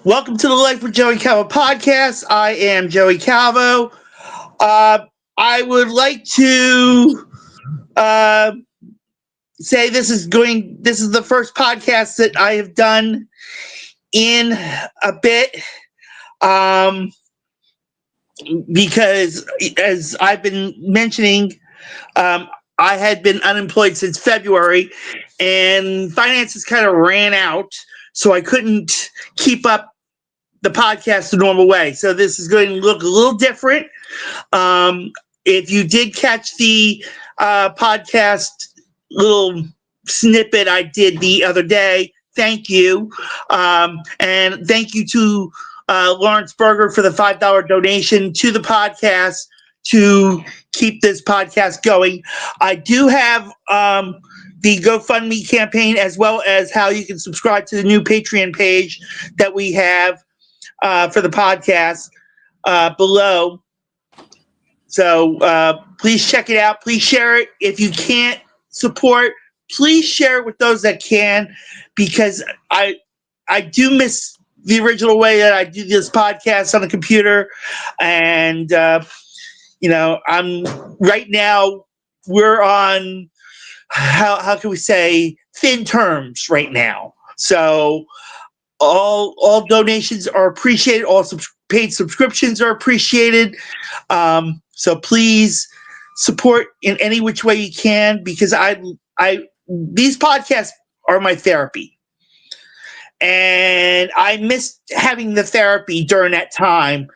Welcome to the Life with Joey Calvo podcast. I am Joey Calvo. I would like to say this is the first podcast that I have done in a bit, because as I've been mentioning, I had been unemployed since February, and finances kind of ran out, so I couldn't keep up the podcast the normal way. So this is going to look a little different. If you did catch the podcast little snippet I did the other day, thank you. And thank you to Lawrence Berger for the $5 donation to the podcast to keep this podcast going. I do have the GoFundMe campaign, as well as how you can subscribe to the new Patreon page that we have for the podcast below. So please check it out. Please share it. If you can't support, please share it with those that can, because I do miss the original way that I do this podcast on the computer. And, I'm right now, we're on, how can we say, thin terms right now. So all donations are appreciated. All paid subscriptions are appreciated. So please support in any which way you can, because these podcasts are my therapy. And I missed having the therapy during that time.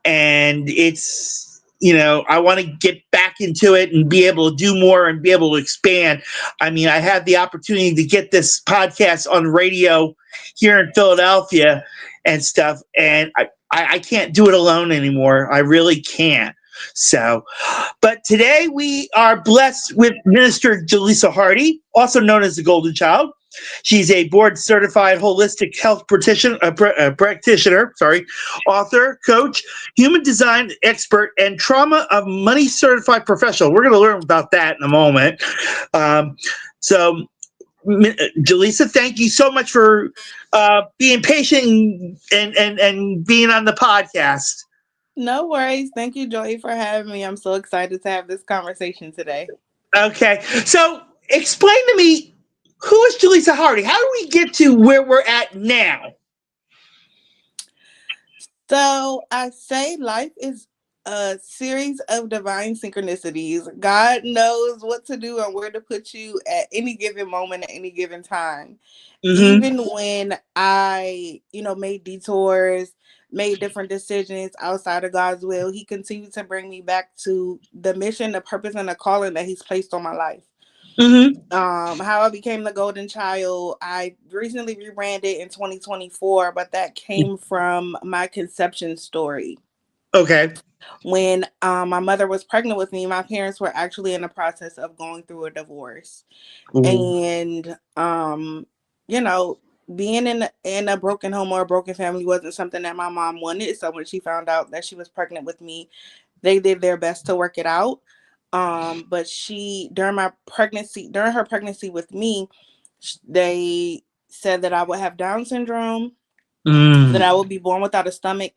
And it's, I want to get back into it and be able to do more and be able to expand. I mean, I had the opportunity to get this podcast on radio here in Philadelphia and stuff, and I can't do it alone anymore. I really can't. So, but today we are blessed with Minister Jalisa Hardy, also known as the Golden Child. She's a board-certified holistic health practitioner, author, coach, human design expert, and trauma of money certified professional. We're going to learn about that in a moment. So, Jalisa, thank you so much for being patient and being on the podcast. No worries. Thank you, Joey, for having me. I'm so excited to have this conversation today. Okay. So explain to me, who is Jalisa Hardy? How do we get to where we're at now? So I say life is a series of divine synchronicities. God knows what to do and where to put you at any given moment, at any given time. Mm-hmm. Even when I, made detours, made different decisions outside of God's will, He continued to bring me back to the mission, the purpose, and the calling that He's placed on my life. Mm-hmm. How I became the Golden Child, I recently rebranded in 2024, but that came from my conception story. Okay. When my mother was pregnant with me, my parents were actually in the process of going through a divorce. Mm-hmm. And being in a broken home or a broken family wasn't something that my mom wanted. So when she found out that she was pregnant with me, they did their best to work it out. But during her pregnancy with me, they said that I would have Down syndrome, that I would be born without a stomach,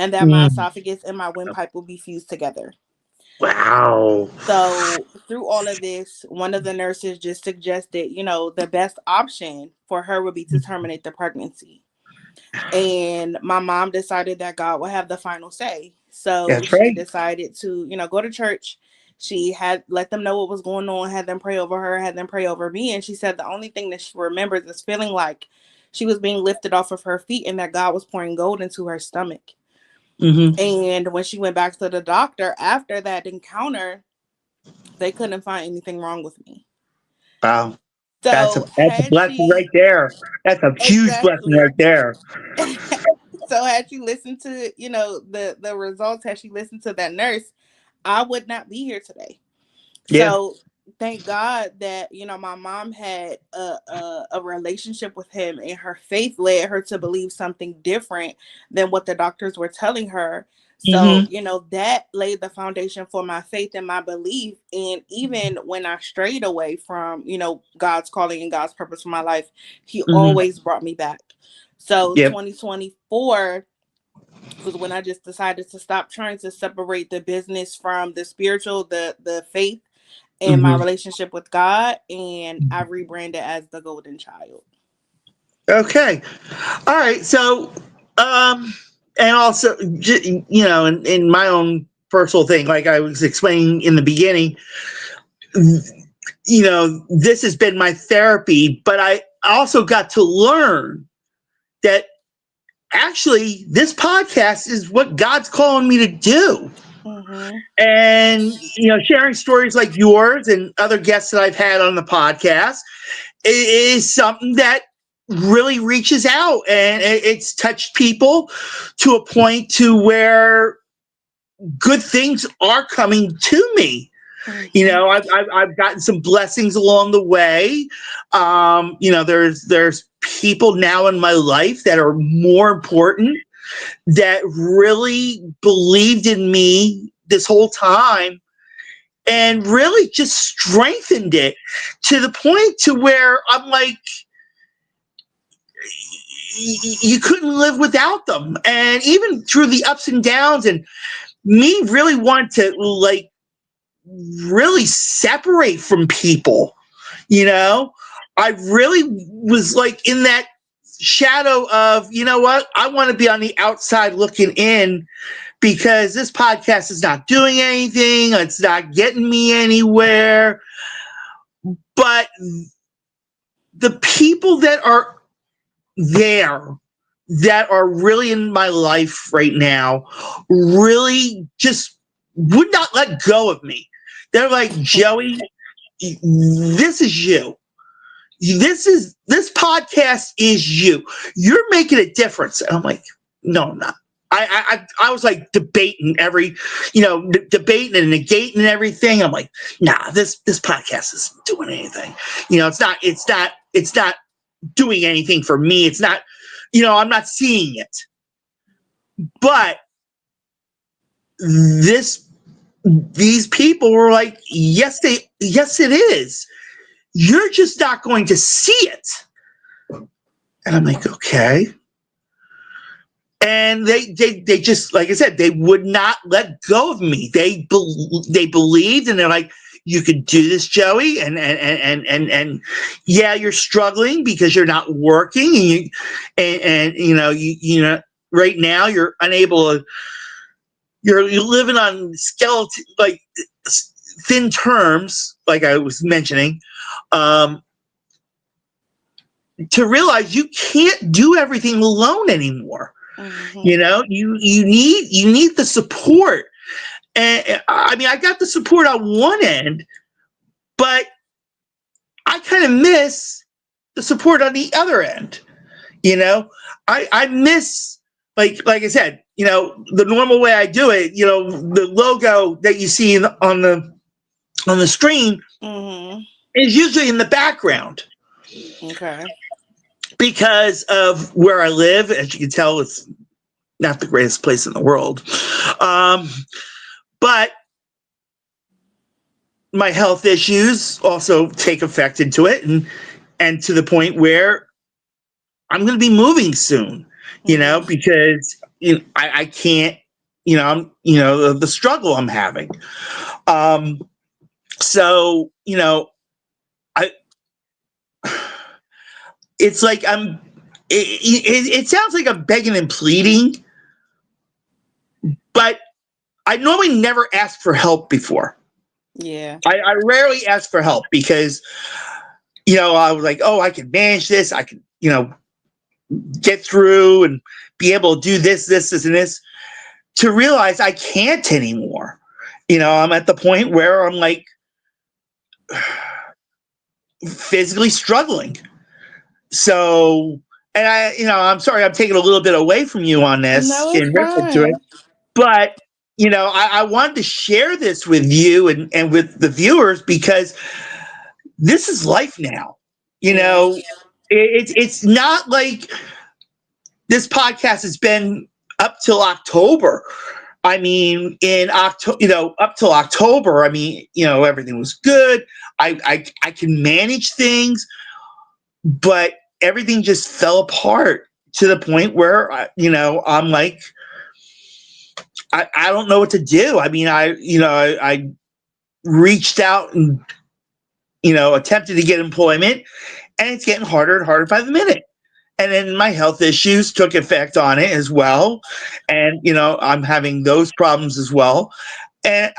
and that my esophagus and my windpipe will be fused together. Wow. So through all of this, one of the nurses just suggested, the best option for her would be to terminate the pregnancy. And my mom decided that God would have the final say. So she decided to, go to church. She had let them know what was going on, had them pray over her, had them pray over me. And she said the only thing that she remembers is feeling like she was being lifted off of her feet and that God was pouring gold into her stomach. Mm-hmm. And when she went back to the doctor after that encounter, they couldn't find anything wrong with me. Wow. So that's a blessing right there. That's a huge blessing right there. So had she listened to, the results, had she listened to that nurse, I would not be here today. Yeah. So thank God that, my mom had a relationship with Him, and her faith led her to believe something different than what the doctors were telling her. So, mm-hmm. That laid the foundation for my faith and my belief. And even when I strayed away from, God's calling and God's purpose for my life, He mm-hmm. always brought me back. So Yep. 2024 was when I just decided to stop trying to separate the business from the spiritual, the faith, and my relationship with God, and I rebranded as the Golden Child. Okay. All right. So, and also, in my own personal thing, like I was explaining in the beginning, this has been my therapy, but I also got to learn that actually this podcast is what God's calling me to do. And, sharing stories like yours and other guests that I've had on the podcast is something that really reaches out, and it's touched people to a point to where good things are coming to me. I've gotten some blessings along the way. There's people now in my life that are more important, that really believed in me this whole time and really just strengthened it to the point to where I'm like, you couldn't live without them. And even through the ups and downs, and me really want to really separate from people, I really was in that shadow of, what, I want to be on the outside looking in, because this podcast is not doing anything. It's not getting me anywhere. But the people that are there, that are really in my life right now, really just would not let go of me. They're like, Joey, this is you. This podcast is you. You're making a difference. And I'm like, no, I'm not. I was debating debating and negating and everything. I'm like, nah, this podcast isn't doing anything. It's not doing anything for me. It's not, I'm not seeing it. But these people were like, yes, it is. You're just not going to see it. And I'm like, okay. And they just, like I said, they would not let go of me. They believed, and they're like, you can do this, Joey. And yeah, you're struggling because you're not working, and right now you're unable to, you're living on skeleton, thin terms, like I was mentioning, to realize you can't do everything alone anymore. You need the support. And I mean, I got the support on one end, but I kind of miss the support on the other end. I miss, like I said, the normal way I do it, the logo that you see on the screen is usually in the background. Okay. Because of where I live, as you can tell, it's not the greatest place in the world. But my health issues also take effect into it, and to the point where I'm going to be moving soon, because I can't, I'm, the struggle I'm having. So, it's like it sounds like I'm begging and pleading, but I normally never ask for help before. Yeah. I rarely ask for help because, I was like, oh, I can manage this. I can, get through and be able to do this, and this, to realize I can't anymore. I'm at the point where I'm like physically struggling. So, and I'm sorry, I'm taking a little bit away from you on this. No, it's fine. But, I wanted to share this with you and with the viewers, because this is life now. It's not like this podcast has been up till October. I mean, in October, up till October, I mean, everything was good. I can manage things, but everything just fell apart, to the point where, I'm like, I don't know what to do. I mean, I reached out and, attempted to get employment, and it's getting harder and harder by the minute. And then my health issues took effect on it as well. And, I'm having those problems as well. And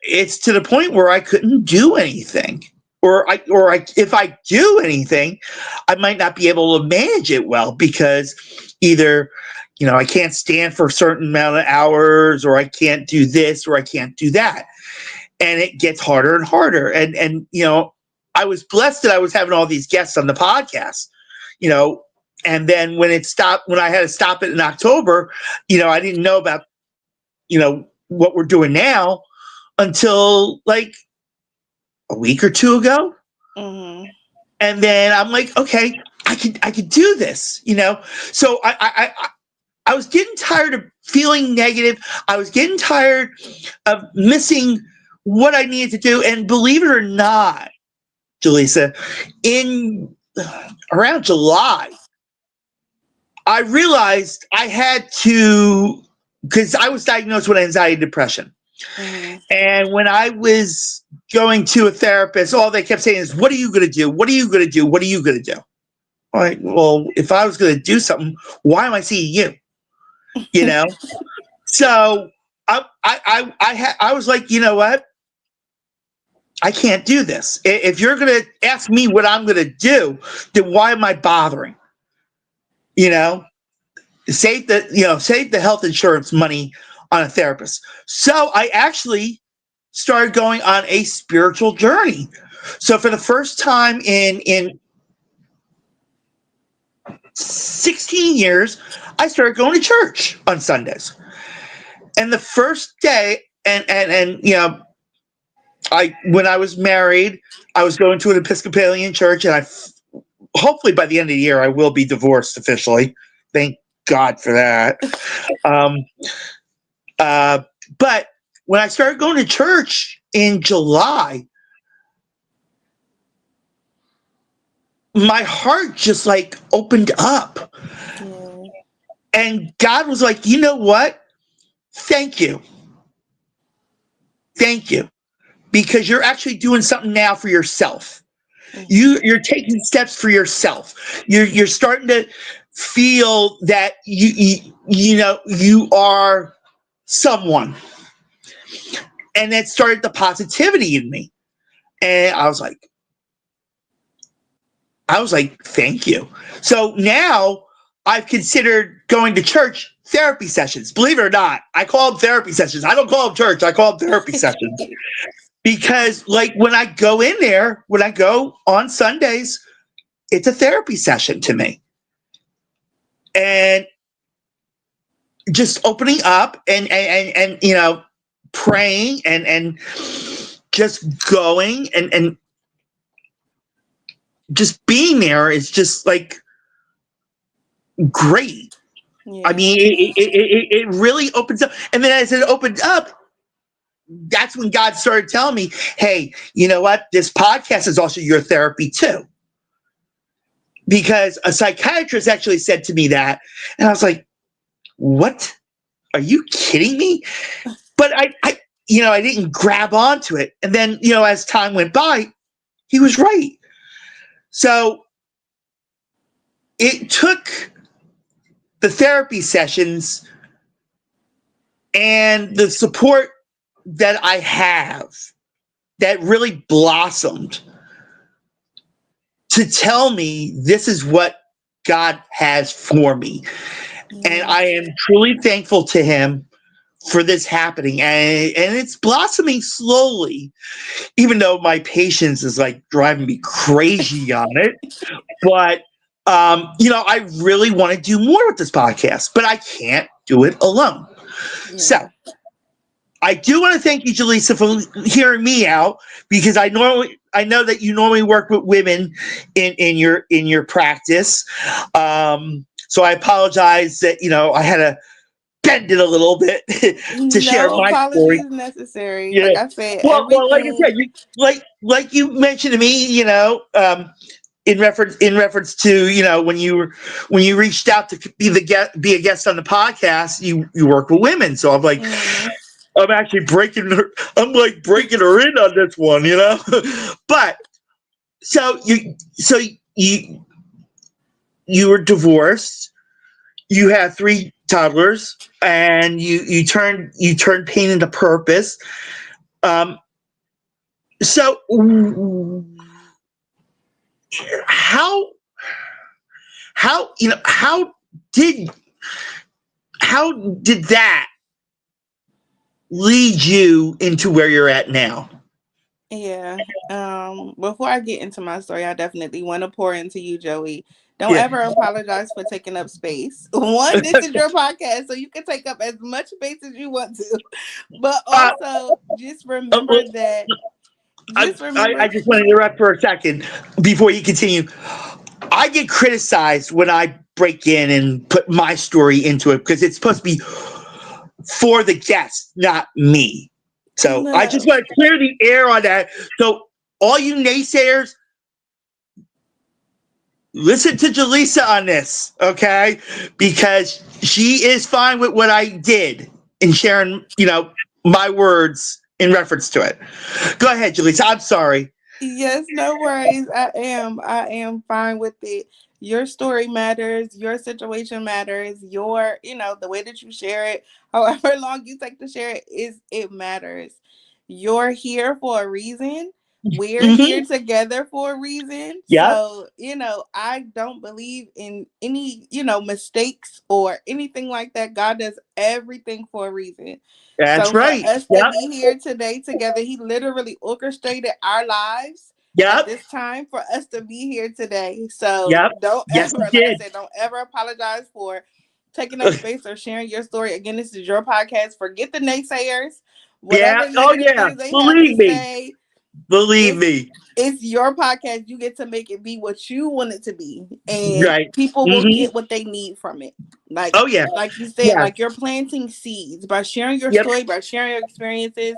it's to the point where I couldn't do anything. If I do anything, I might not be able to manage it well, because either, I can't stand for a certain amount of hours, or I can't do this, or I can't do that. And it gets harder and harder. And I was blessed that I was having all these guests on the podcast, and then when I had to stop it in October, I didn't know about, what we're doing now until like a week or two ago. Mm-hmm. And then I'm like, okay, I could do this, So I was getting tired of feeling negative. I was getting tired of missing what I needed to do. And believe it or not, Jalisa, in around July, I realized I had to, because I was diagnosed with anxiety and depression. Mm-hmm. And when I was going to a therapist, all they kept saying is, what are you going to do? What are you going to do? What are you going to do? All right, well, if I was going to do something, why am I seeing you? So I was like, you know what? I can't do this. If you're going to ask me what I'm going to do, then why am I bothering? Save the health insurance money on a therapist. So I actually started going on a spiritual journey. So for the first time in 16 years, I started going to church on Sundays. And the first day, and when I was married, I was going to an Episcopalian church, and hopefully by the end of the year, I will be divorced officially. Thank God for that. But when I started going to church in July, my heart just like opened up. Mm-hmm. And God was like, you know what? Thank you. Thank you. Because you're actually doing something now for yourself. Mm-hmm. You're taking steps for yourself. You're starting to feel that you are someone. And that started the positivity in me. And I was like, thank you. So now I've considered going to church therapy sessions. Believe it or not, I call them therapy sessions. I don't call them church. I call them therapy sessions. Because like when I go in there, when I go on Sundays, it's a therapy session to me. And just opening up and praying and just going and just being there is just like great. Yeah. I mean, it really opens up. And then as it opened up, that's when God started telling me, hey, you know what? This podcast is also your therapy too. Because a psychiatrist actually said to me that. And I was like, what? Are you kidding me? But I didn't grab onto it. And then, as time went by, he was right. So it took the therapy sessions and the support that I have that really blossomed to tell me this is what God has for me. And I am truly thankful to him for this happening. And it's blossoming slowly, even though my patience is like driving me crazy on it. But, I really want to do more with this podcast, but I can't do it alone. Yeah. So I do want to thank you, Jalisa, for hearing me out, because I know that you normally work with women in your practice. So I apologize that, I had to bend it a little bit to share my story. No apologies necessary. Yeah. Like I said, well, like I said, like you mentioned to me, in reference to, when you reached out to be a guest on the podcast, you work with women. So I'm like, Mhm. I'm actually breaking her. I'm like breaking her in on this one, But so you were divorced. You had 3 toddlers, and you turned pain into purpose. Um, so how how did how did that lead you into where you're at now? Yeah. Before I get into my story, I definitely want to pour into you, Joey. Don't Yeah. ever apologize for taking up space. One, this is your podcast, so you can take up as much space as you want to. But Uh, also, just well, remember that. I, Just I remember. just want to interrupt for a second before you continue. I get criticized when I break in and put my story into it because it's supposed to be for the guest, not me. So I just No. want to clear the air on that. So all you naysayers, listen to Jalisa on this, okay? Because she is fine with what I did in sharing, my words in reference to it. Go ahead, Jalisa. I'm sorry. Yes, no worries. I am fine with it. Your story matters. Your situation matters. The way that you share it, however long you take to share it matters. You're here for a reason. We're Mm-hmm. here together for a reason. Yep. So, I don't believe in any, mistakes or anything like that. God does everything for a reason. That's So for right. us to Yep. be here today together, he literally orchestrated our lives at Yep. this time for us to be here today. So Yep. don't Yes, ever, he like I did. said, don't ever apologize for taking up space or sharing your story. Again, this is your podcast. Forget the naysayers. Yeah. Whatever Oh, negative yeah. things they have to Believe me. say, Believe it's me. it's your podcast. You get to make it be what you want it to be, and Right. people will Mm-hmm. get what they need from it. Like Oh, yeah. like you said, Yeah. like you're planting seeds by sharing your Yep. story, by sharing your experiences,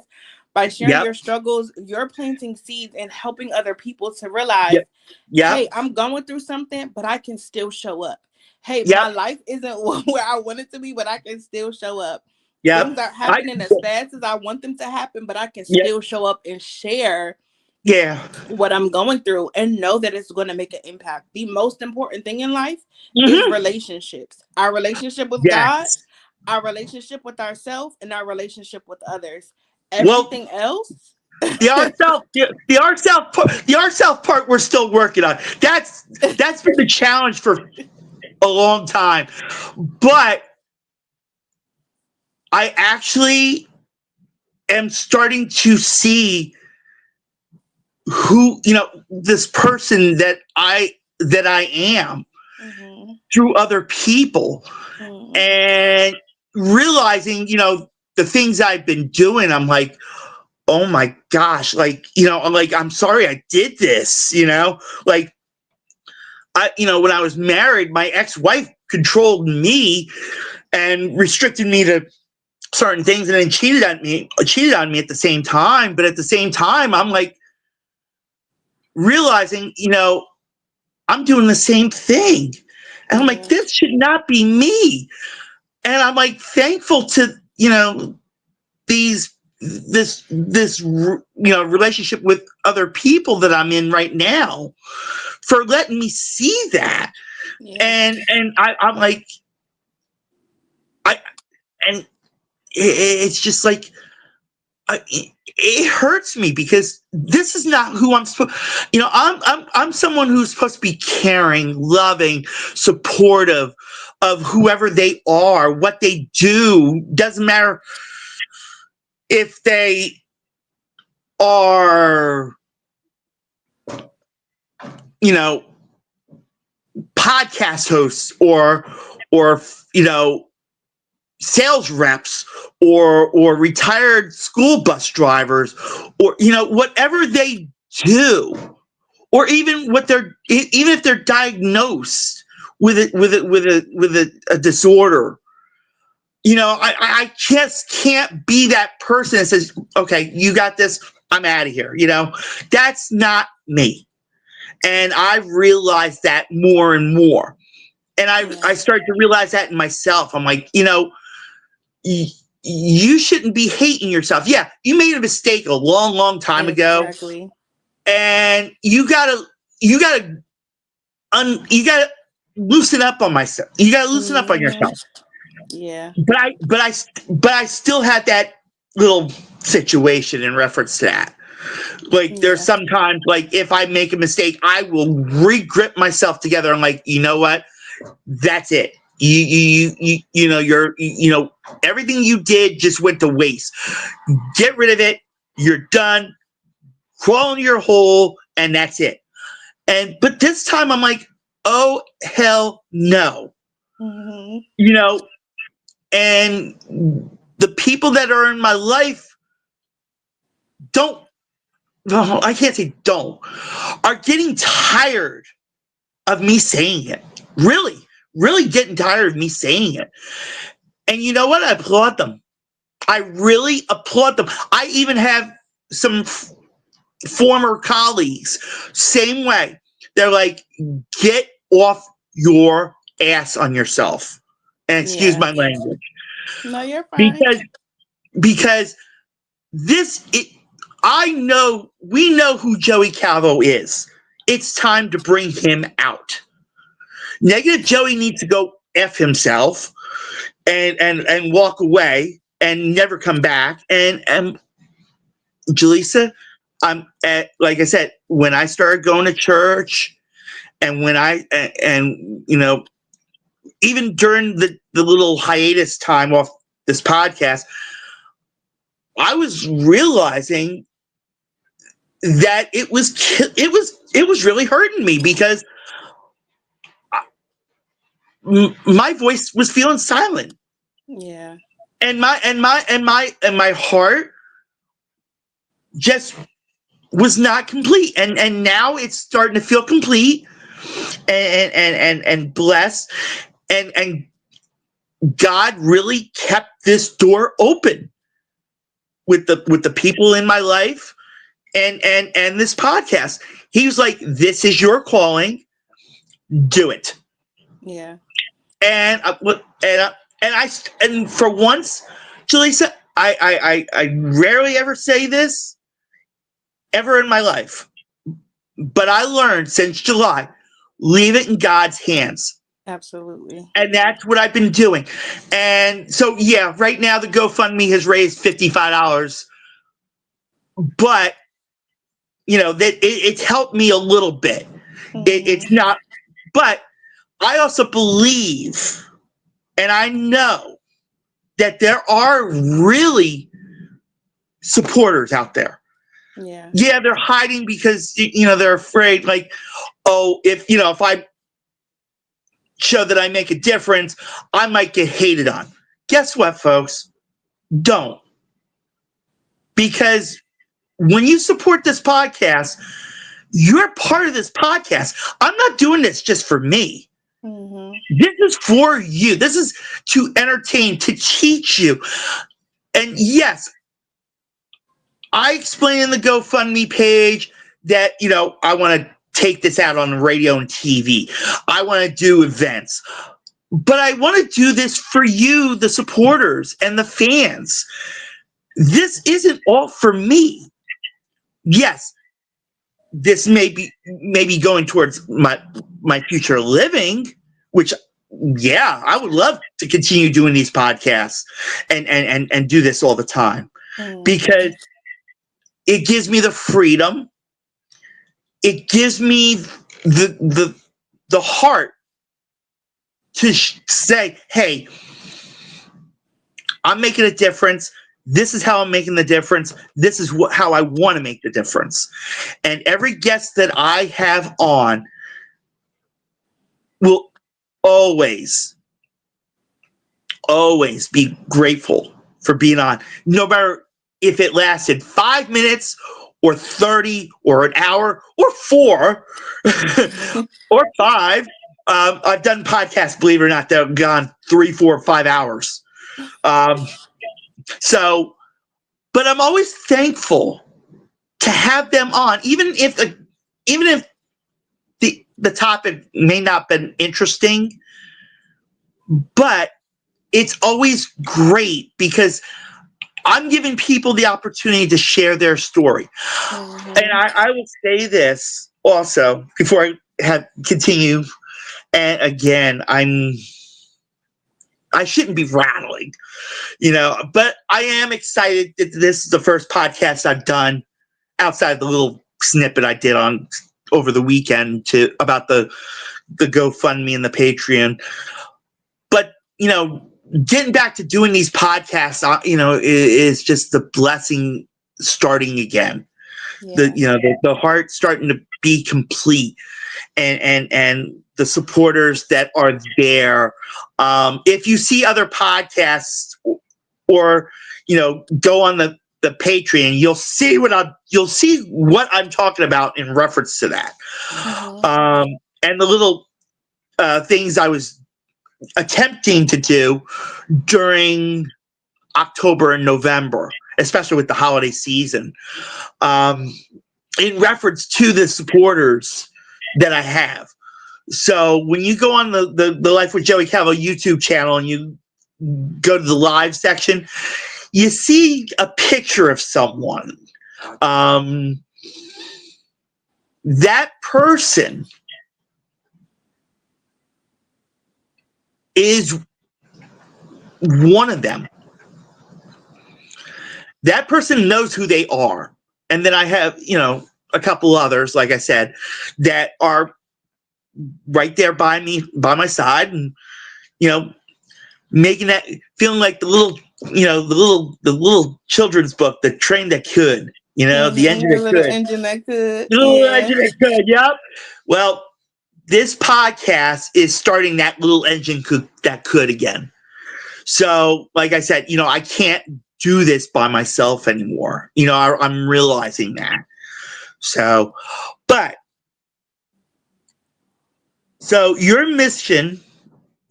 by sharing Yep. your struggles. You're planting seeds and helping other people to realize, Yep. Yep. hey, I'm going through something, but I can still show up. Hey, my Yep. life isn't where I want it to be, but I can still show up. Yep. Things aren't I. happening as fast as I want them to happen, but I can Yep. still show up and share Yeah. what I'm going through and know that it's going to make an impact. The most important thing in life is Mm-hmm. relationships. Our relationship with God, Yes. our relationship with ourselves, and our relationship with others. Well, Everything else. the ourself part we're still working on. That's been the challenge for a long time. But I actually am starting to see who, this person that I am Mhm, through other people, mhm, and realizing, the things I've been doing. I'm like, oh my gosh, like, I'm like, I'm sorry I did this, like, when I was married, my ex-wife controlled me and restricted me to certain things, and then cheated on me at the same time. But at the same time, I'm like realizing, I'm doing the same thing. And I'm like, yeah, this should not be me. And I'm like thankful to, these this relationship with other people that I'm in right now for letting me see that. yeah, And I'm like, I and it's just like, it hurts me because this is not who I'm supposed. I'm someone who's supposed to be caring, loving, supportive of whoever they are, what they do. Doesn't matter if they are, you know, podcast hosts or sales reps or retired school bus drivers, or whatever they do, or even even if they're diagnosed with a disorder. I just can't be that person that says, okay, you got this, I'm out of here. That's not me. And I realized that more and more. And I Yeah. started to realize that in myself. I'm like, you shouldn't be hating yourself. Yeah, you made a mistake a long, long time ago, Exactly. and you gotta loosen up on myself. You gotta loosen up on Hmm. yourself. Yeah. But I still had that little situation in reference to that. Like there's Yeah. sometimes like if I make a mistake, I will re-grip myself together. I'm like, you know what? That's it. Everything you did just went to waste. Get rid of it. You're done. Crawl into your hole, and that's it. But this time I'm like, oh hell no. Hmm. You know, and the people that are in my life don't, well, I can't say don't, are getting tired of me saying it. Really, really getting tired of me saying it. And you know what? I applaud them. I really applaud them. I even have some former colleagues, same way. They're like, get off your ass on yourself. And excuse Yeah. my language. No, you're fine. Because because we know who Joey Calvo is. It's time to bring him out. Negative Joey needs to go F himself and walk away and never come back. And Jalisa, like I said, when I started going to church and even during the little hiatus time off this podcast, I was realizing that it was really hurting me because my voice was feeling silent, Yeah. and my heart just was not complete, and now it's starting to feel complete and blessed, and God really kept this door open with the people in my life and this podcast. He was like, this is your calling, do it. Yeah. And and for once, Jalisa, I rarely ever say this ever in my life, but I learned since July, leave it in God's hands. Absolutely. And that's what I've been doing. And so, yeah, right now the GoFundMe has raised $55, but that it's helped me a little bit. It's Hmm. not, but I also believe and I know that there are really supporters out there. Yeah. Yeah, they're hiding because they're afraid. Like, oh, if I show that I make a difference, I might get hated on. Guess what, folks? Don't, because when you support this podcast, you're part of this podcast. I'm not doing this just for me. Hmm. This is for you. This is to entertain, to teach you. And yes, I explain in the GoFundMe page that, I want to take this out on the radio and TV. I want to do events. But I want to do this for you, the supporters and the fans. This isn't all for me. Yes, this may be going towards my future living, which yeah, I would love to continue doing these podcasts and do this all the time Hmm. because it gives me the freedom. It gives me the heart to say, hey, I'm making a difference. This is how I'm making the difference. This is how I want to make the difference. And every guest that I have on will always, always be grateful for being on, no matter if it lasted 5 minutes or 30 or an hour or 4 or 5. I've done podcasts, believe it or not, that have gone 3, 4, 5 hours. Um, so, but I'm always thankful to have them on, even if the topic may not been interesting, but it's always great because I'm giving people the opportunity to share their story. And I will say this also before I continue. And again, I shouldn't be rattling, but I am excited that this is the first podcast I've done outside the little snippet I did on over the weekend about the GoFundMe and the Patreon. But, getting back to doing these podcasts, is just the blessing starting again. Yeah. The heart starting to be complete, and the supporters that are there. If you see other podcasts or go on the Patreon, you'll see what I'm talking about in reference to that. And the little things I was attempting to do during October and November, especially with the holiday season, in reference to the supporters that I have. So when you go on the Life with Joey Calvo YouTube channel and you go to the live section, you see a picture of someone. That person is one of them. That person knows who they are. And then I have, a couple others, like I said, that are right there by my side, and, making that, feeling like the little children's book, The Train That Could, the engine that could. Engine that could. The little engine that could, yep. Well, this podcast is starting that little engine that could again. So, like I said, I can't do this by myself anymore. I'm realizing that. So your mission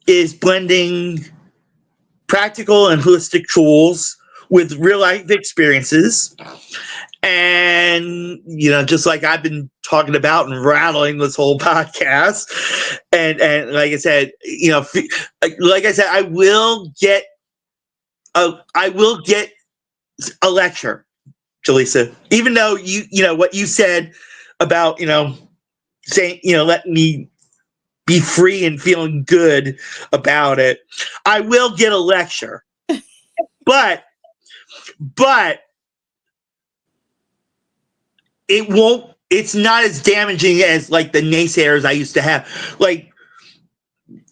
is blending practical and holistic tools with real life experiences. And, just like I've been talking about and rattling this whole podcast. And like I said, I will get a lecture, Jalisa, even though what you said about, saying, let me be free and feeling good about it. I will get a lecture, but it's not as damaging as like the naysayers I used to have. Like,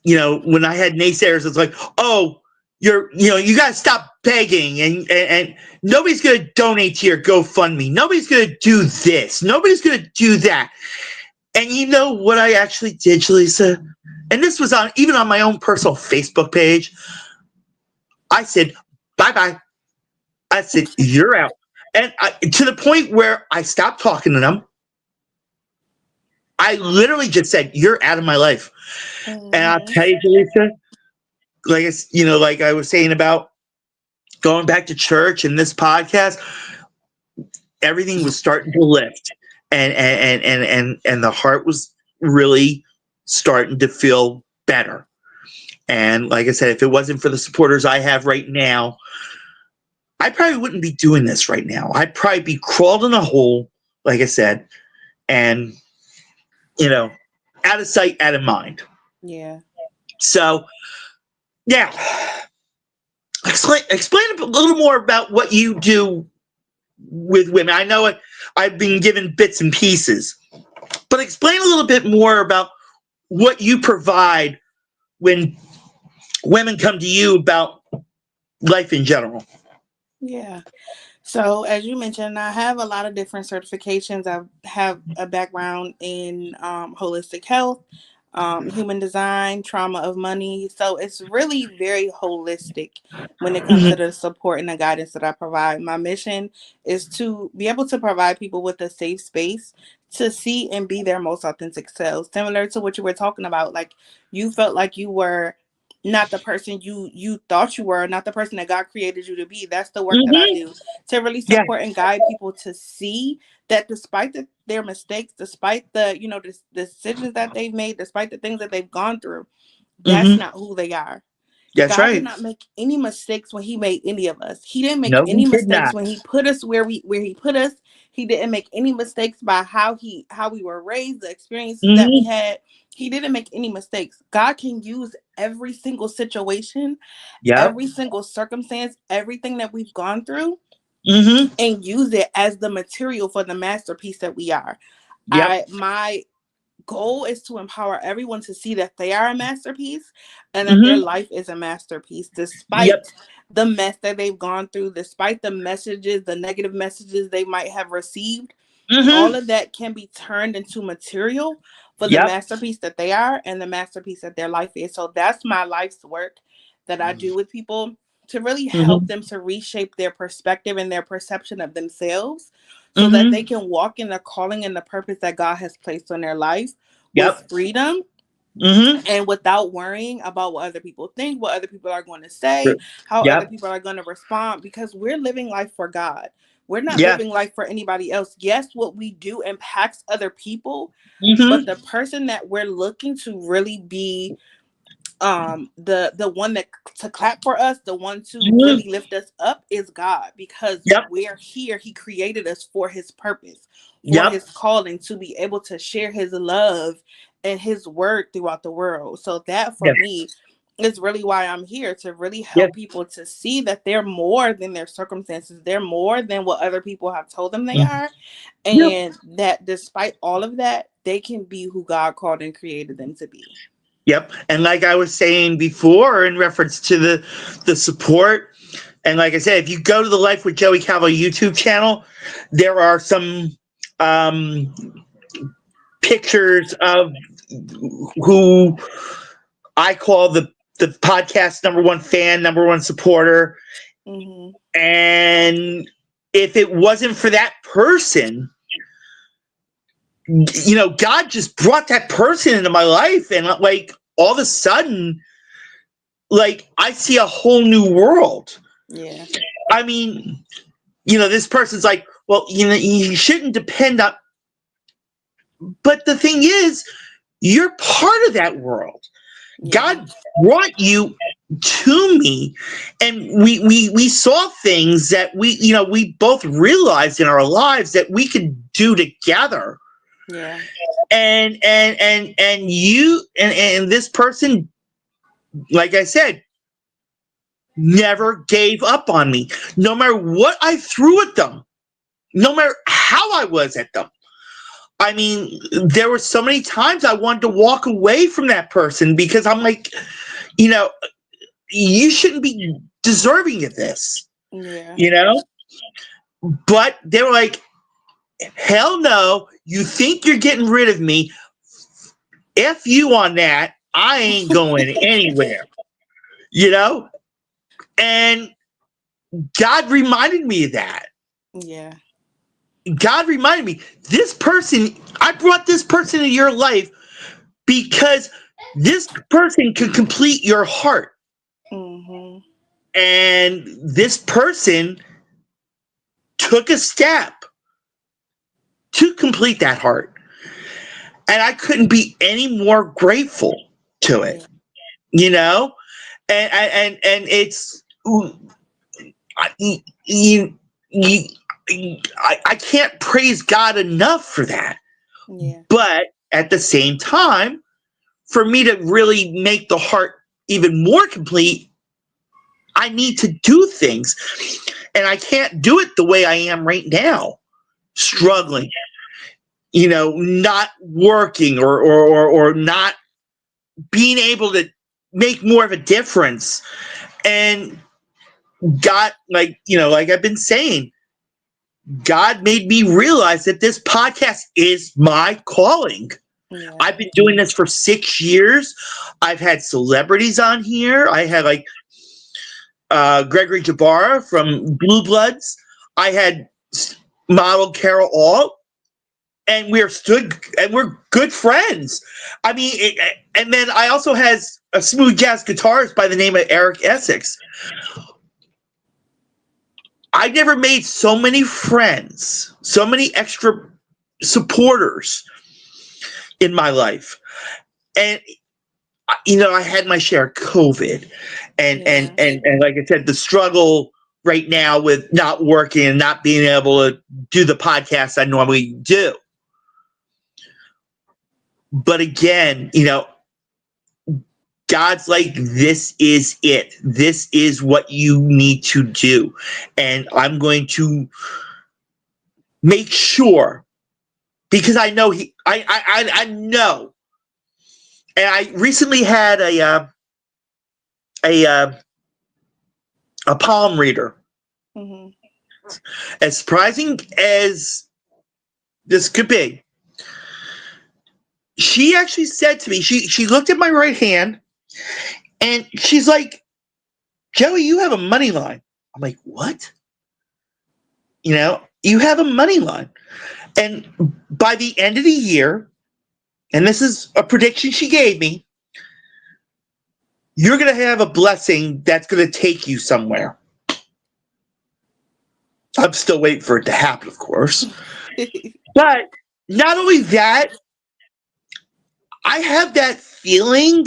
when I had naysayers, it's like, oh, you got to stop begging and nobody's going to donate to your GoFundMe. Nobody's going to do this. Nobody's going to do that. And you know what I actually did, Jalisa? And this was even on my own personal Facebook page. I said, bye-bye. I said, you're out. And to the point where I stopped talking to them. I literally just said, you're out of my life. And I'll tell you, Jalisa, like I was saying about going back to church and this podcast, everything was starting to lift. And the heart was really starting to feel better. And like I said, if it wasn't for the supporters I have right now, I probably wouldn't be doing this right now. I'd probably be crawled in a hole, like I said, and, out of sight, out of mind. Yeah. So, yeah. Explain a little more about what you do with women. I know I've been given bits and pieces, but explain a little bit more about what you provide when women come to you about life in general. Yeah. So as you mentioned, I have a lot of different certifications. I have a background in holistic health, human design, trauma of money. So it's really very holistic when it comes to the support and the guidance that I provide. My mission is to be able to provide people with a safe space to see and be their most authentic selves. Similar to what you were talking about, like you felt like you were not the person you thought you were, not the person that God created you to be. That's the work that I Mm-hmm. do, to really Yeah. support and guide people to see that despite their mistakes, despite the decisions that they've made, despite the things that they've gone through, that's Mm-hmm. not who they are. That's God did right. not make any mistakes when he made any of us. He didn't make No, he any did mistakes not. when he put us where he put us. He didn't make any mistakes by how we were raised, the experiences that we Mm-hmm. had. He didn't make any mistakes. God can use every single situation, Yep. every single circumstance, everything that we've gone through, Mm-hmm. and use it as the material for the masterpiece that we are. Yep. My goal is to empower everyone to see that they are a masterpiece and that their Mm-hmm. life is a masterpiece Yep. despite the mess that they've gone through, despite the messages, the negative messages they might have received. All Mm-hmm. of that can be turned into material for the Yep. masterpiece that they are and the masterpiece that their life is. So that's my life's work that I do with people, to really help Mm-hmm. them to reshape their perspective and their perception of themselves so that they Mm-hmm. can walk in the calling and the purpose that God has placed on their life with Yep. freedom Mm-hmm. and without worrying about what other people think, what other people are going to say, how other Yep. people are going to respond, because we're living life for God. We're not Yeah. living life for anybody else. Yes, what we do impacts other people, but Mm-hmm. the person that we're looking to really be the one that to clap for us, the one to Mm-hmm. really lift us up, is God, because Yep. we're here. He created us for his purpose, for Yep. his calling, to be able to share his love and his word throughout the world. So that for Yeah. me is really why I'm here, to really Yeah. help people to see that they're more than their circumstances, they're more than what other people have told them they Mm-hmm. are, Yep. and that despite all of that, they can be who God called and created them to be. Yep. And like I was saying before, in reference to the support, and like I said, if you go to the Life with Joey Calvo YouTube channel, there are some um, pictures of who I call the podcast number one fan, number one supporter. Mm-hmm. And if it wasn't for that person, God just brought that person into my life, and like all of a sudden, like I see a whole new world. Yeah. I mean, this person's like, well, you shouldn't depend on, but the thing is, you're part of that world. Yeah. God brought you to me, and we saw things that we both realized in our lives that we could do together. Yeah. And you and this person, like I said, never gave up on me, no matter what I threw at them, no matter how I was at them. I mean, there were so many times I wanted to walk away from that person because I'm like, you shouldn't be deserving of this, Yeah. But they were like, hell no, you think you're getting rid of me. F you on that. I ain't going anywhere, you know? And God reminded me of that. Yeah. God reminded me, I brought this person into your life because this person could complete your heart. Mm-hmm. And this person took a step to complete that heart. And I couldn't be any more grateful to it, Yeah. you know? And it's, I, you, you, I can't praise God enough for that. Yeah. But at the same time, for me to really make the heart even more complete, I need to do things. And I can't do it the way I am right now, struggling, not working or not being able to make more of a difference. And God, like I've been saying, God made me realize that this podcast is my calling. Yeah. I've been doing this for 6 years. I've had celebrities on here. I had like Gregory Jabara from Blue Bloods. I had model Carol Alt. and we're good friends. I mean, and then I also has a smooth jazz guitarist by the name of Eric Essex. I never made so many friends, so many extra supporters in my life. And I had my share of COVID, and like I said, the struggle right now with not working and not being able to do the podcast I normally do. But again, God's like, this is it. This is what you need to do. And I'm going to make sure, because I know I know. And I recently had a palm reader. Mm-hmm. As surprising as this could be, she actually said to me, she looked at my right hand and she's like, Joey, you have a money line. I'm like, what? You have a money line. And by the end of the year, and this is a prediction she gave me, you're going to have a blessing that's going to take you somewhere. I'm still waiting for it to happen, of course. But not only that, I have that feeling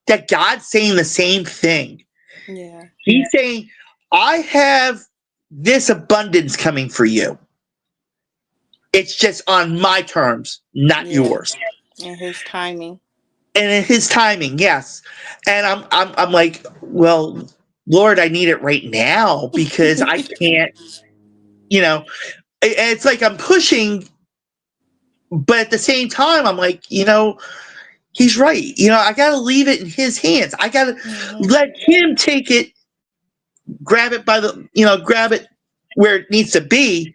that God's saying the same thing. Yeah. He's saying, I have this abundance coming for you. It's just on my terms, not yours. And his timing. And in his timing, yes. And I'm like, well, Lord, I need it right now because I can't, it's like I'm pushing, but at the same time, I'm like, he's right. I got to leave it in his hands. I got to let him take it, grab it grab it where it needs to be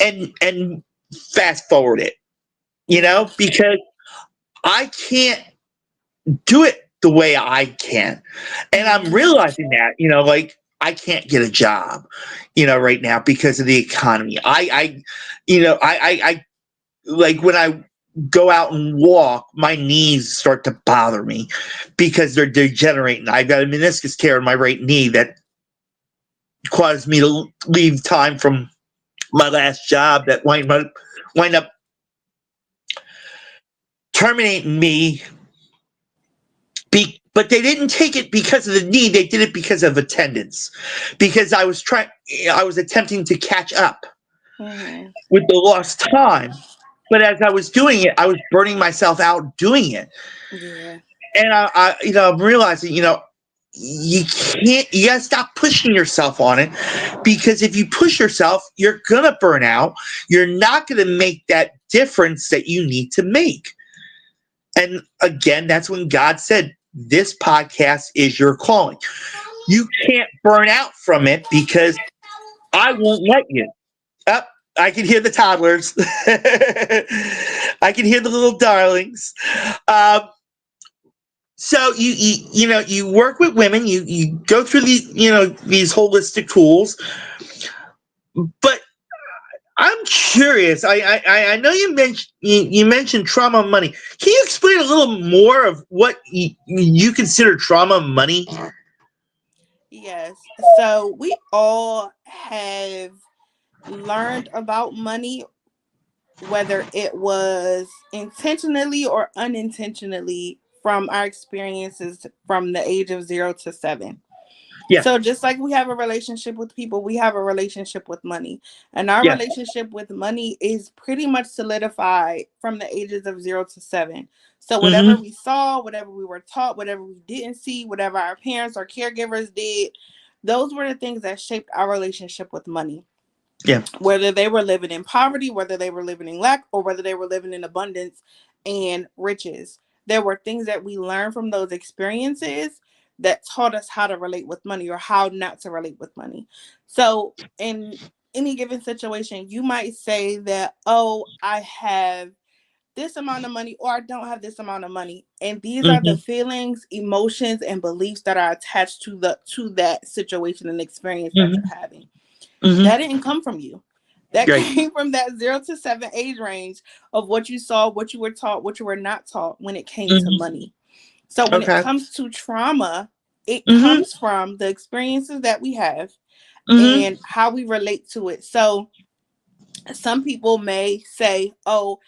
and fast forward it, because I can't do it the way I can. And I'm realizing that, like I can't get a job, right now because of the economy. I like when I go out and walk, my knees start to bother me because they're degenerating. I've got a meniscus tear in my right knee that caused me to leave time from my last job that wind up terminating me. But they didn't take it because of the knee. They did it because of attendance. Because I was attempting to catch up with the lost time. But as I was doing it, I was burning myself out doing it. Yeah. And I'm realizing, you gotta stop pushing yourself on it, because if you push yourself, you're gonna burn out. You're not gonna make that difference that you need to make. And again, that's when God said, this podcast is your calling. You can't burn out from it because I won't let you. I can hear the toddlers. I can hear the little darlings. So you work with women. You go through these holistic tools. But I'm curious. I know you mentioned trauma and money. Can you explain a little more of what you consider trauma and money? Yes. So we all have learned about money, whether it was intentionally or unintentionally, from our experiences from the age of 0 to 7. Yeah. So just like we have a relationship with people, we have a relationship with money. And our relationship with money is pretty much solidified from the ages of 0 to 7. So whatever we saw, whatever we were taught, whatever we didn't see, whatever our parents or caregivers did, those were the things that shaped our relationship with money. Yeah. Whether they were living in poverty, whether they were living in lack, or whether they were living in abundance and riches. There were things that we learned from those experiences that taught us how to relate with money or how not to relate with money. So in any given situation, you might say that, oh, I have this amount of money or I don't have this amount of money. And these are the feelings, emotions, and beliefs that are attached to that situation and experience that you're having. That didn't come from you. That Right. came from that 0 to 7 age range of what you saw, what you were taught, what you were not taught when it came to Mm-hmm. money. So when it Okay. comes to trauma, it Mm-hmm. comes from the experiences that we have Mm-hmm. and how we relate to it. So some people may say, oh,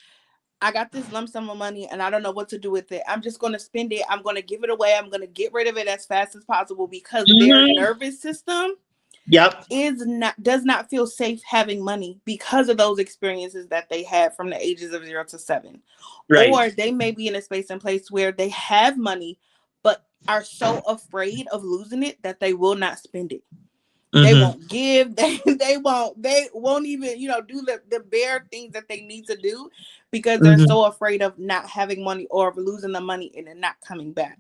I got this lump sum of money and I don't know what to do with it. I'm just going to spend it. I'm going to give it away. I'm going to get rid of it as fast as possible because their Mm-hmm. nervous system Yep. does not feel safe having money because of those experiences that they had from the ages of 0 to 7. Right. Or they may be in a space and place where they have money but are so afraid of losing it that they will not spend it. They Mm-hmm. won't give. They won't even, do the bare things that they need to do because they're Mm-hmm. so afraid of not having money or of losing the money and it not coming back.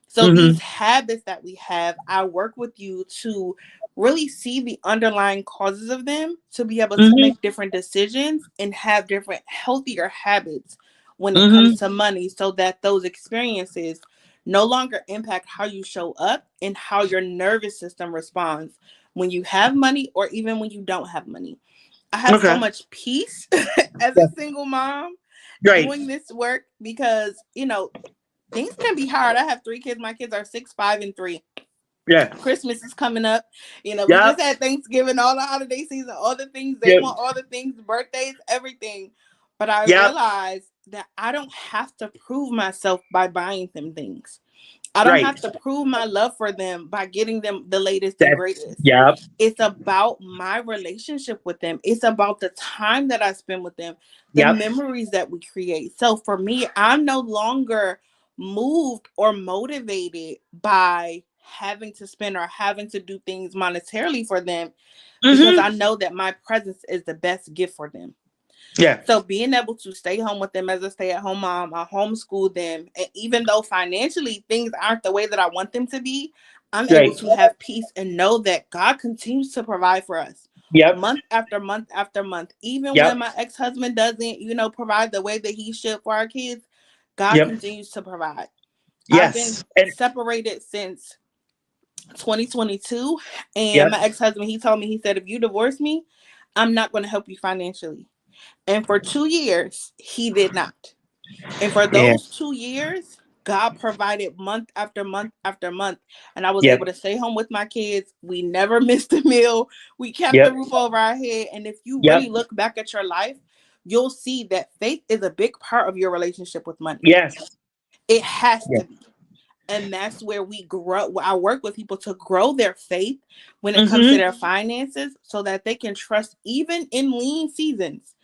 So Mm-hmm. these habits that we have, I work with you to really see the underlying causes of them to be able to Mm-hmm. make different decisions and have different healthier habits when it comes Mm-hmm. to money so that those experiences no longer impact how you show up and how your nervous system responds when you have money or even when you don't have money. I have so Okay. much peace as Yeah. a single mom Right. doing this work because, things can be hard. I have 3 kids. My kids are 6, 5, and 3. Yeah. Christmas is coming up. We just Yep. had Thanksgiving, all the holiday season, all the things they Yep. want, all the things, birthdays, everything. But I Yep. realized that I don't have to prove myself by buying them things. I don't Right. have to prove my love for them by getting them the latest and That's greatest. yep. It's about my relationship with them. It's about the time that I spend with them, the Yep. memories that we create. So for me, I'm no longer moved or motivated by having to spend or having to do things monetarily for them because Mm-hmm. I know that my presence is the best gift for them. Yeah. So being able to stay home with them as a stay-at-home mom, I homeschool them, and even though financially things aren't the way that I want them to be, I'm able Right. to have peace and know that God continues to provide for us Yep. month after month after month. Even when Yep. my ex-husband doesn't, provide the way that he should for our kids, God Yep. continues to provide. I've been Yes. And separated since 2022, and yep. my ex-husband, he told me, he said, if you divorce me, I'm not going to help you financially. And for 2 years, he did not. And for Yeah. those 2 years, God provided month after month after month. And I was able Yep. to stay home with my kids. We never missed a meal. We kept the Yep. roof over our head. And if you Yep. really look back at your life, you'll see that faith is a big part of your relationship with money. Yes. It has Yeah. to be. And that's where we grow. I work with people to grow their faith when it comes to Mm-hmm. their finances so that they can trust, even in lean seasons,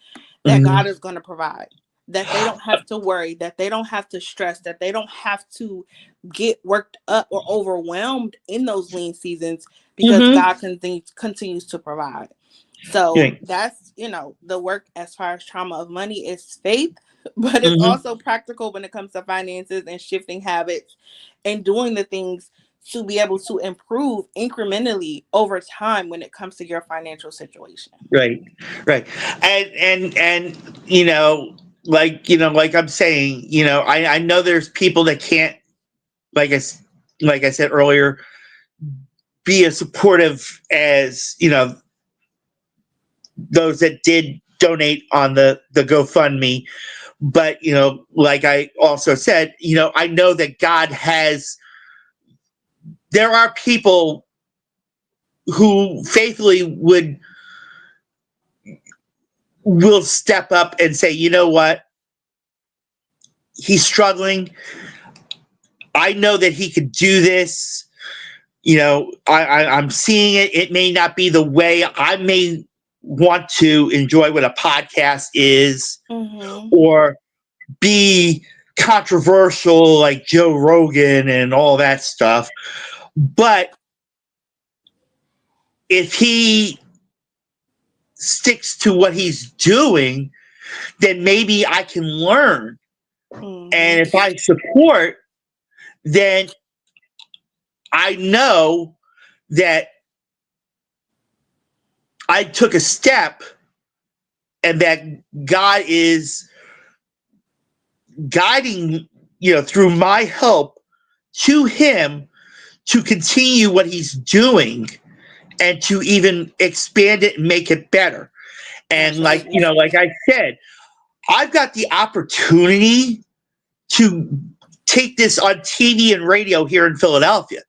that Mm-hmm. God is going to provide, that they don't have to worry, that they don't have to stress, that they don't have to get worked up or overwhelmed in those lean seasons because Mm-hmm. God continues to provide. So Right. that's, the work as far as trauma of money is faith, but it's Mm-hmm. also practical when it comes to finances and shifting habits and doing the things to be able to improve incrementally over time when it comes to your financial situation. Right. Right. And like I'm saying, I know there's people that can't, like like I said earlier, be as supportive as those that did donate on the GoFundMe. But like I also said, I know that God has. There are people who faithfully will step up and say, you know what, he's struggling. I know that he could do this. I'm seeing it. It may not be the way I may want to enjoy what a podcast is, Mm-hmm. or be controversial like Joe Rogan and all that stuff. But if he sticks to what he's doing, then maybe I can learn. Mm-hmm. And if I support, then I know that I took a step and that God is guiding, through my help to him to continue what he's doing and to even expand it and make it better. And like, Absolutely. like I said, I've got the opportunity to take this on TV and radio here in Philadelphia.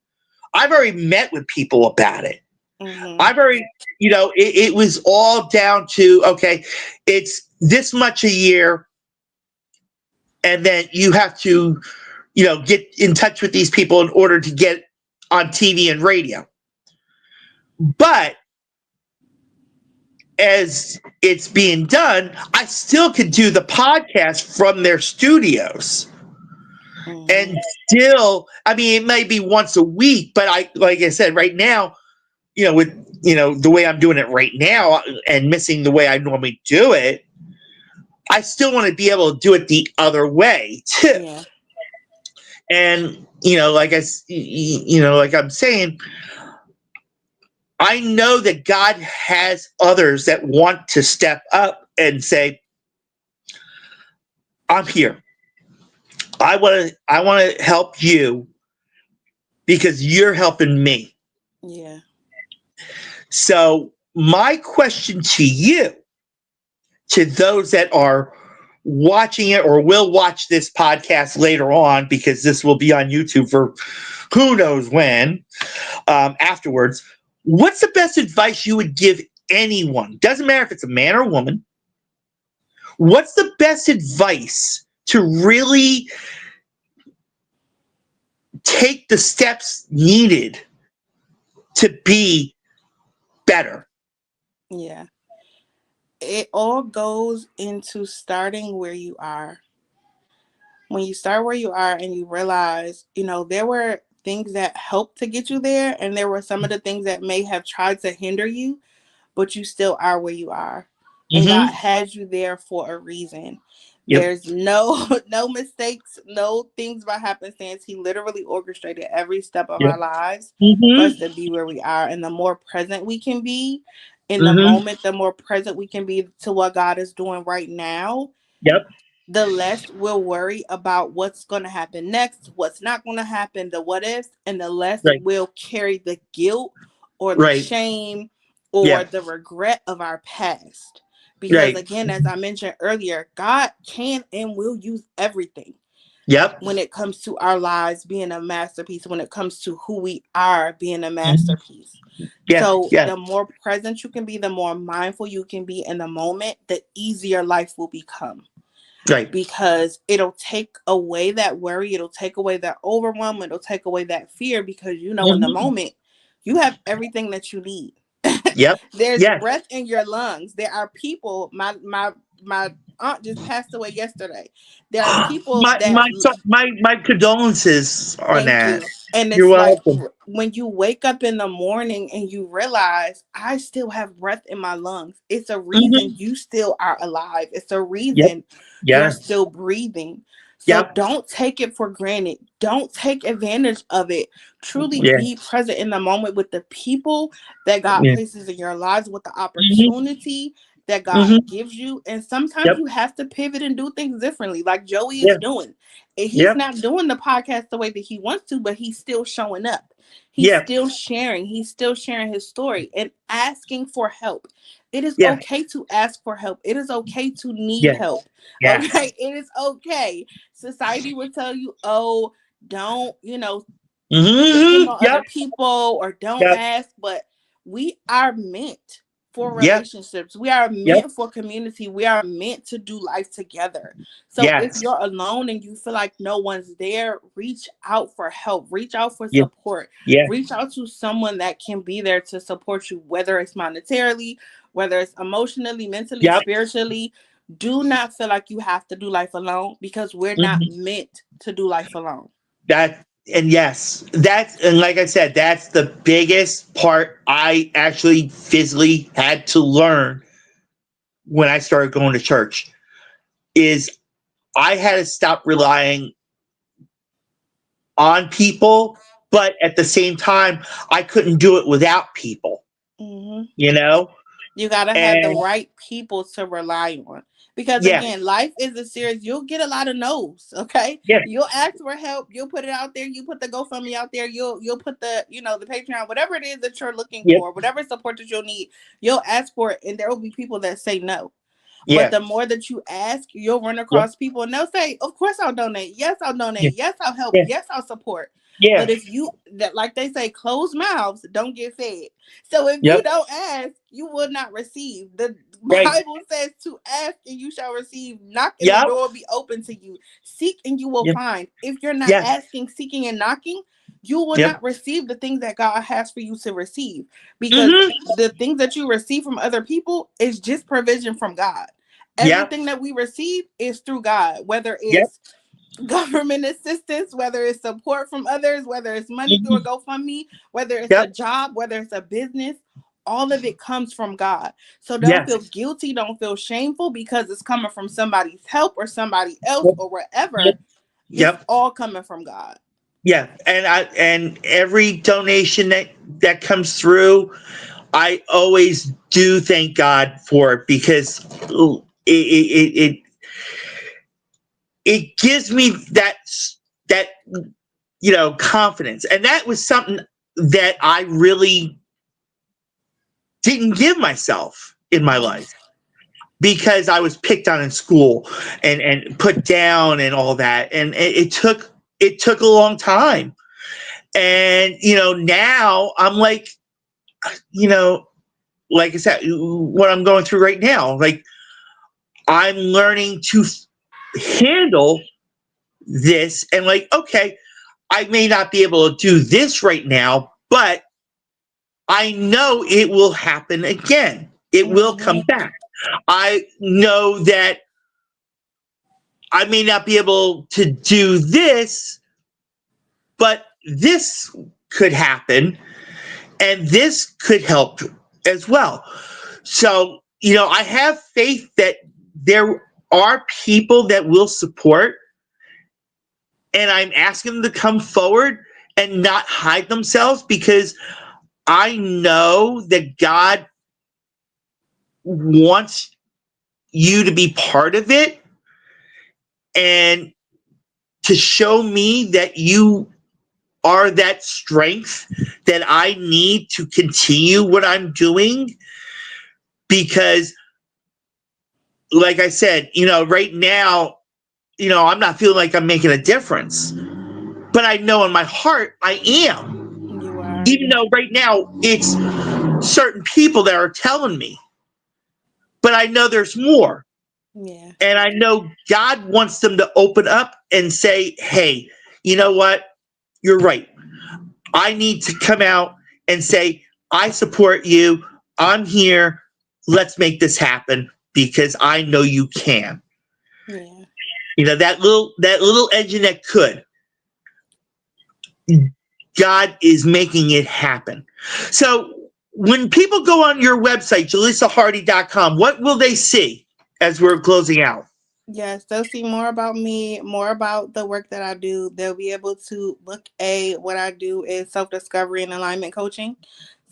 I've already met with people about it. Mm-hmm. I've already, it was all down to, okay, it's this much a year. And then you have to, get in touch with these people in order to get on TV and radio. But as it's being done, I still could do the podcast from their studios. Mm-hmm. And still, I mean, it may be once a week, but like I said, right now, with, the way I'm doing it right now and missing the way I normally do it, I still want to be able to do it the other way too. Yeah. And, like I'm saying, I know that God has others that want to step up and say, I'm here. I want to help you because you're helping me. Yeah. So my question to you, to those that are watching it or will watch this podcast later on, because this will be on YouTube for who knows when, afterwards, what's the best advice you would give anyone? Doesn't matter if it's a man or a woman. What's the best advice to really take the steps needed to be better? Yeah. It all goes into starting where you are. When you start where you are and you realize, there were things that helped to get you there, and there were some of the things that may have tried to hinder you, but you still are where you are. And God has you there for a reason. Yep. There's no mistakes, no things by happenstance. He literally orchestrated every step of our lives for us to be where we are. And the more present we can be in the moment, the more present we can be to what God is doing right now. Yep. The less we'll worry about what's going to happen next, what's not going to happen, the what ifs, and the less we'll carry the guilt or the shame or the regret of our past. Because again, as I mentioned earlier, God can and will use everything. Yep. When it comes to our lives being a masterpiece, when it comes to who we are being a masterpiece. So the more present you can be, the more mindful you can be in the moment, the easier life will become. Right. Because it'll take away that worry, it'll take away that overwhelm, it'll take away that fear, because in the moment you have everything that you need. Yep. There's breath in your lungs. There are people. My aunt just passed away yesterday. There are people my condolences on that. You. And You're it's like welcome. when you wake up in the morning and you realize I still have breath in my lungs. It's a reason you still are alive. It's a reason you're still breathing. So don't take it for granted. Don't take advantage of it. Truly be present in the moment with the people that God places in your lives, with the opportunity that God gives you. And sometimes you have to pivot and do things differently, like Joey is doing. And he's not doing the podcast the way that he wants to, but he's still showing up. He's still sharing. He's still sharing his story and asking for help. It is okay to ask for help. It is okay to need help. Okay. It is okay. Society will tell you, oh, don't, depend on other people or don't ask. But we are meant for relationships. We are meant for community. We are meant to do life together. So if you're alone and you feel like no one's there, reach out for help. Reach out for support. Reach out to someone that can be there to support you, whether it's monetarily, whether it's emotionally, mentally, spiritually. Do not feel like you have to do life alone, because we're not meant to do life alone. And like I said, that's the biggest part I actually physically had to learn when I started going to church, is I had to stop relying on people, but at the same time, I couldn't do it without people, You got to have the And right people to rely on. Because yeah, again, life is a series. You'll get a lot of no's. Okay. yeah, You'll ask for help. You'll put it out there. You put the GoFundMe out there. You'll put the, the Patreon, whatever it is that you're looking yep, for, whatever support that you'll need, you'll ask for it. And there will be people that say no. But yeah, the more that you ask, you'll run yep, across people and they'll say, of course I'll donate. Yes, I'll yeah, donate. Yes, I'll help. yeah, Yes, I'll support. yeah, But if you that like they say, closed mouths don't get fed. So if you yep, don't ask, you will not receive. The right, Bible says to ask and you shall receive. Knock and the yep, door will be open to you. Seek and you will yep, find. If you're not yeah, asking, seeking, and knocking, you will yep, not receive the things that God has for you to receive. Because mm-hmm, the things that you receive from other people is just provision from God. yep, Everything that we receive is through God, whether yep, it's government assistance, whether it's support from others, whether it's money through a mm-hmm, GoFundMe, whether it's a yep, job, whether it's a business, all of it comes from God. So don't feel yes, guilty, don't feel shameful because it's coming from somebody's help or somebody else yep, or yep, wherever. It's yep. all coming from God. Yeah, and every donation that comes through, I always do thank God for it because it gives me that confidence, and that was something that I really didn't give myself in my Yeah. life because I was picked on in school and put down and all that, and it took a long time, and now I'm like, you know like I said, what I'm going through right now, like I'm learning to handle this and like, okay, I may not be able to do this right now, but I know it will happen again. It will come Mhm. back. I know that I may not be able to do this, but this could happen and this could help as well. So, I have faith that there are people that will support, and I'm asking them to come forward and not hide themselves because I know that God wants you to be part of it and to show me that you are that strength that I need to continue what I'm doing because like I said, right now, I'm not feeling like I'm making a difference, but I know in my heart I am. You are. Even though right now it's certain people that are telling me, but I know there's more. Yeah. And I know God wants them to open up and say, hey, you know what? You're right. I need to come out and say, I support you. I'm here. Let's make this happen because I know you can. Yeah. That little engine that could. God is making it happen. So when people go on your website, jalisahardy.com, what will they see as we're closing out? Yes, they'll see more about me, more about the work that I do. They'll be able to look at what I do is self-discovery and alignment coaching.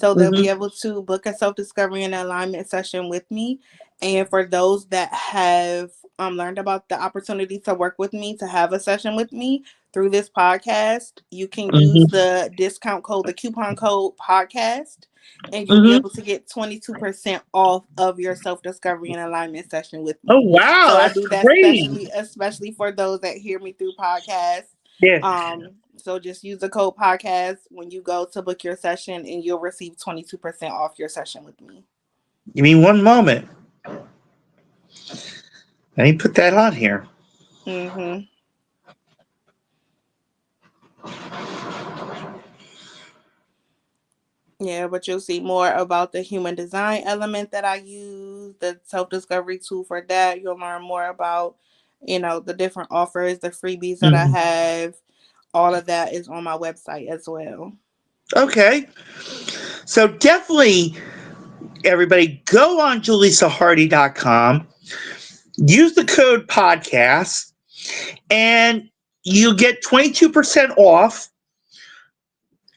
So they'll be Mm-hmm, able to book a self-discovery and alignment session with me. And for those that have learned about the opportunity to work with me, to have a session with me through this podcast, you can use mm-hmm, the discount code, the coupon code podcast, and you'll be mm-hmm. able to get 22% off of your self-discovery and alignment session with Oh, me. wow. So I That's do that great. especially for those that hear me through podcasts. Yeah. So just use the code podcast when you go to book your session and you'll receive 22% off your session with me. Give me one moment. Let me put that on here. Mm-hmm. Yeah, but you'll see more about the human design element that I use, the self-discovery tool for that. You'll learn more about, the different offers, the freebies that I Mhm. have. All of that is on my website as well. Okay. So definitely, everybody, go on jalisahardy.com, use the code podcast, and you get 22% off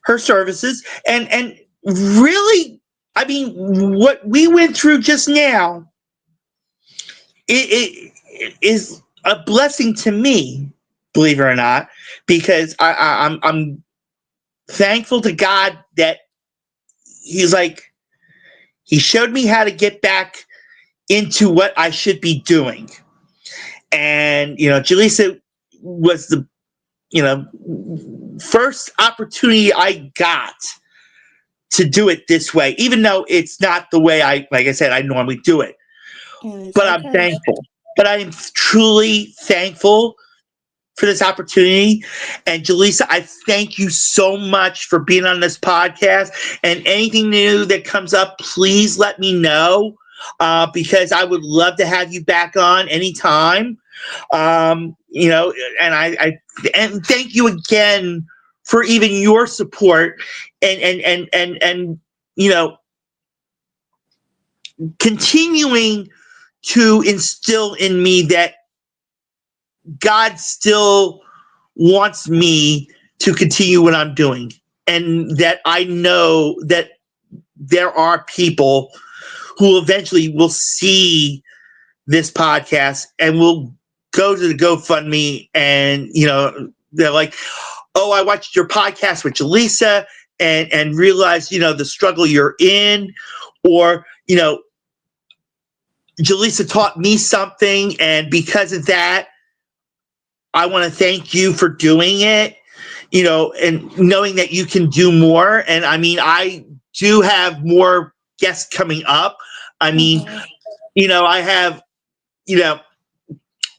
her services. And really, I mean, what we went through just now, it is a blessing to me, believe it or not, because I'm thankful to God that He's like, He showed me how to get back into what I should be doing. And, Jalisa was the, first opportunity I got to do it this way, even though it's not the way like I said, I normally do it. And it's But I'm okay. thankful. But I am truly thankful for this opportunity. And Jalisa, I thank you so much for being on this podcast. And anything new that comes up, please let me know, because I would love to have you back on anytime. And and thank you again for even your support and continuing to instill in me that God still wants me to continue what I'm doing, and that I know that there are people who eventually will see this podcast and will go to the GoFundMe and, they're like, oh, I watched your podcast with Jalisa and realized, the struggle you're in, or, Jalisa taught me something, and because of that, I want to thank you for doing it, and knowing that you can do more. And I mean, I do have more guests coming up. I mean, I have,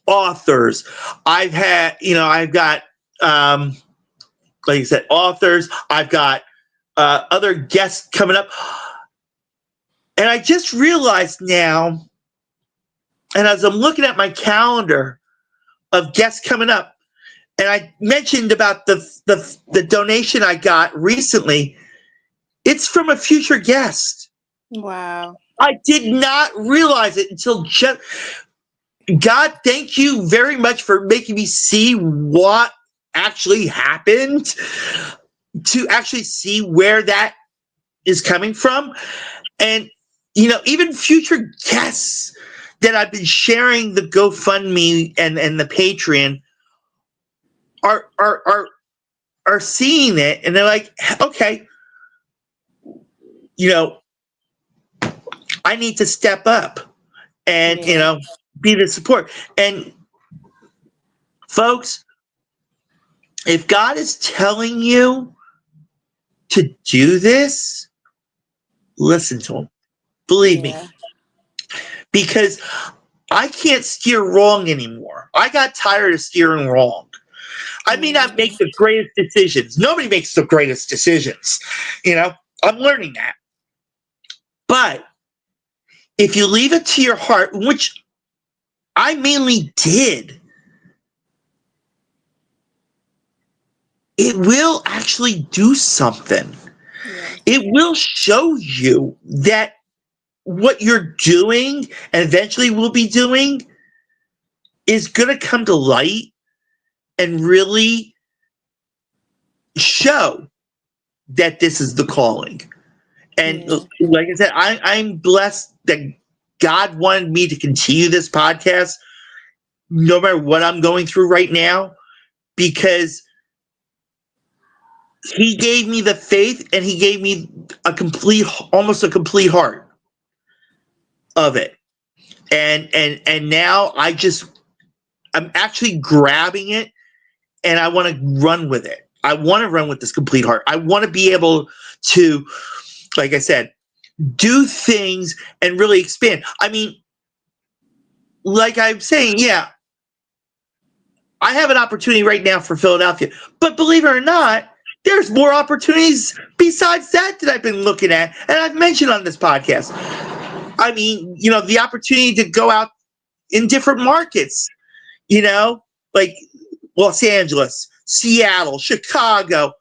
authors. I've got, like I said, authors. I've got other guests coming up. And I just realized now, and as I'm looking at my calendar of guests coming up, and I mentioned about the donation I got recently, it's from a future guest. Wow. I did not realize it until just, God, thank you very much for making me see what actually happened, to actually see where that is coming from. And, even future guests that I've been sharing the GoFundMe and the Patreon are seeing it, and they're like, okay, I need to step up and, be the support. And folks, if God is telling you to do this, listen to Him. Believe me. Because I can't steer wrong anymore. I got tired of steering wrong. I may not make the greatest decisions. Nobody makes the greatest decisions. I'm learning that. But if you leave it to your heart, which I mainly did, it will actually do something. It will show you that what you're doing and eventually will be doing is going to come to light and really show that this is the calling. And like I said, I'm blessed that God wanted me to continue this podcast no matter what I'm going through right now, because He gave me the faith and He gave me almost a complete heart of it. And now I'm actually grabbing it, and I want to run with it. I want to run with this complete heart. I want to be able to, like I said, do things and really expand. I mean, like I'm saying, I have an opportunity right now for Philadelphia, but believe it or not, there's more opportunities besides that I've been looking at, and I've mentioned on this podcast. I mean, the opportunity to go out in different markets, like Los Angeles, Seattle, Chicago.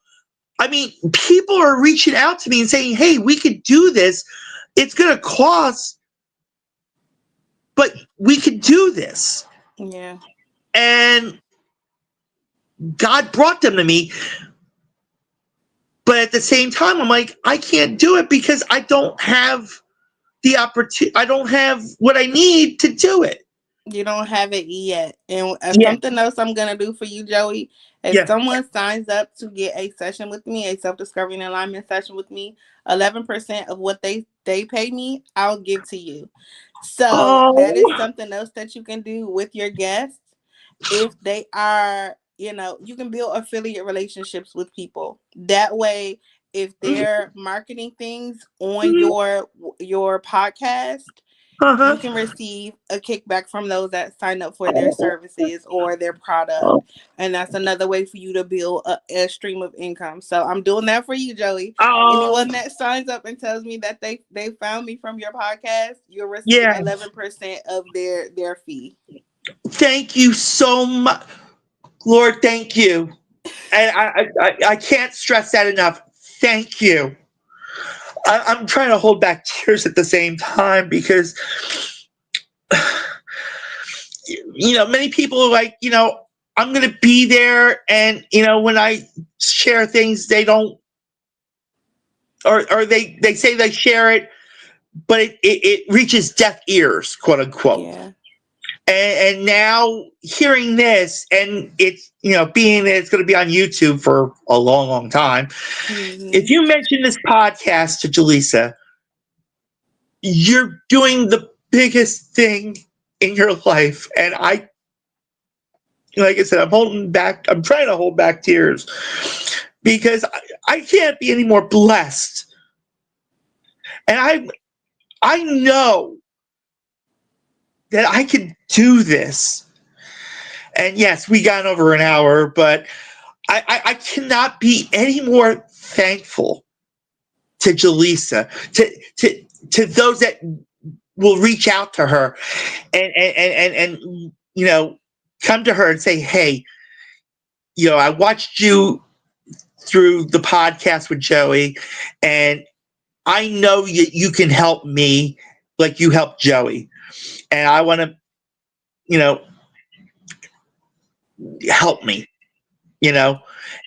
I mean, people are reaching out to me and saying, hey, we could do this. It's going to cost, but we could do this. Yeah. And God brought them to me. But at the same time, I'm like, I can't do it because I don't have the opportunity. I don't have what I need to do it. You don't have it yet. And Yeah. something else I'm going to do for you, Joey, if Yeah. someone signs up to get a session with me, a self-discovery and alignment session with me, 11% of what they pay me, I'll give to you. So that is Oh. something else that you can do with your guests. If they are, you can build affiliate relationships with people. That way, if they're marketing things on your podcast, you Uh-huh. can receive a kickback from those that sign up for their services or their product. And that's another way for you to build a stream of income. So I'm doing that for you, Joey. Oh. Anyone that signs up and tells me that they found me from your podcast, you'll receive Yeah. 11% of their fee. Thank you so much, Lord. Thank you, and I can't stress that enough. Thank you. I'm trying to hold back tears at the same time because many people are like, I'm going to be there, and when I share things, they don't, or they say they share it, but it reaches deaf ears, quote unquote. Yeah. And now hearing this, and it's being that it's going to be on YouTube for a long, long time. Mm-hmm. If you mention this podcast to Jalisa, you're doing the biggest thing in your life, and like I said, I'm holding back. I'm trying to hold back tears because I can't be any more blessed. And I know that I can do this. And yes, we got over an hour, but I cannot be any more thankful to Jalisa, to those that will reach out to her and come to her and say, hey, I watched you through the podcast with Joey, and I know you can help me like you helped Joey. And I want to, help me,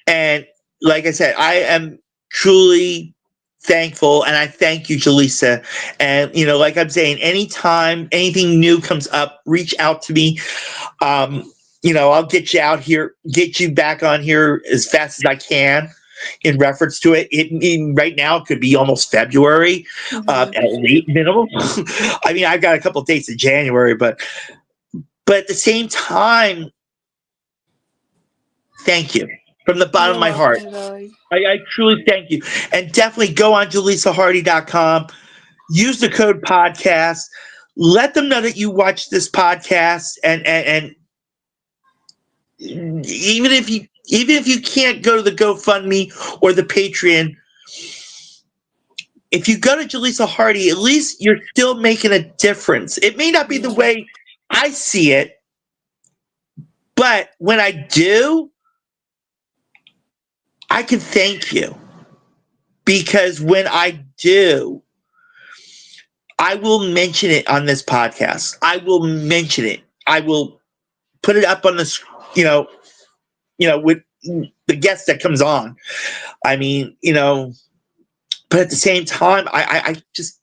And like I said, I am truly thankful, and I thank you, Jalisa. And like I'm saying, anytime anything new comes up, reach out to me. I'll get you out here, get you back on here as fast as I can. In reference to it, right now it could be almost February, at late minimum. I mean, I've got a couple of dates in January, but at the same time, thank you from the bottom You're of my heart. welcome, Joey. I truly thank you. And definitely go on JalisaHardy.com. Use the code podcast. Let them know that you watch this podcast. And even if you can't go to the GoFundMe or the Patreon, if you go to Jalisa Hardy, at least you're still making a difference. It may not be the way I see it, but when I do, I can thank you. Because when I do, I will mention it on this podcast. I will mention it. I will put it up on the, with the guest that comes on. I mean, but at the same time, I just,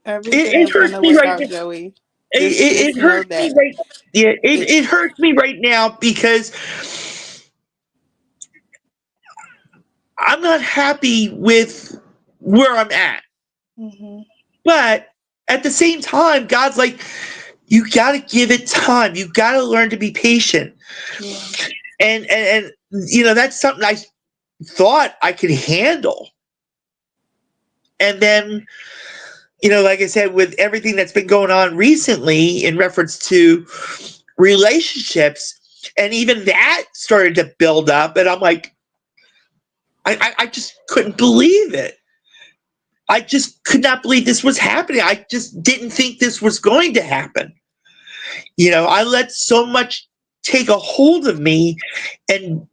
Everything it is hurts gonna me work right out, now. Joey. It Just know hurts me that. right. Yeah, it hurts me right now because I'm not happy with where I'm at. Mm-hmm. But at the same time, God's like, you got to give it time. You got to learn to be patient. Yeah. And that's something I thought I could handle. And then, like I said, with everything that's been going on recently in reference to relationships, and even that started to build up, and I'm like, I just couldn't believe it. I just could not believe this was happening. I just didn't think this was going to happen. I let so much take a hold of me and,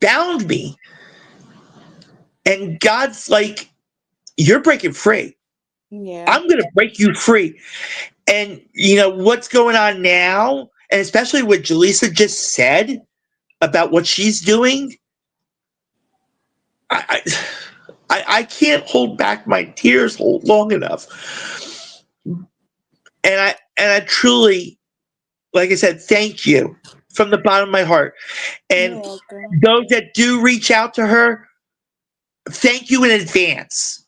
bound me. And God's like, you're breaking free. Yeah. I'm going to break you free. And, what's going on now, and especially what Jalisa just said about what she's doing, I can't hold back my tears long enough. And I truly, like I said, thank you from the bottom of my heart. And those that do reach out to her, thank you in advance.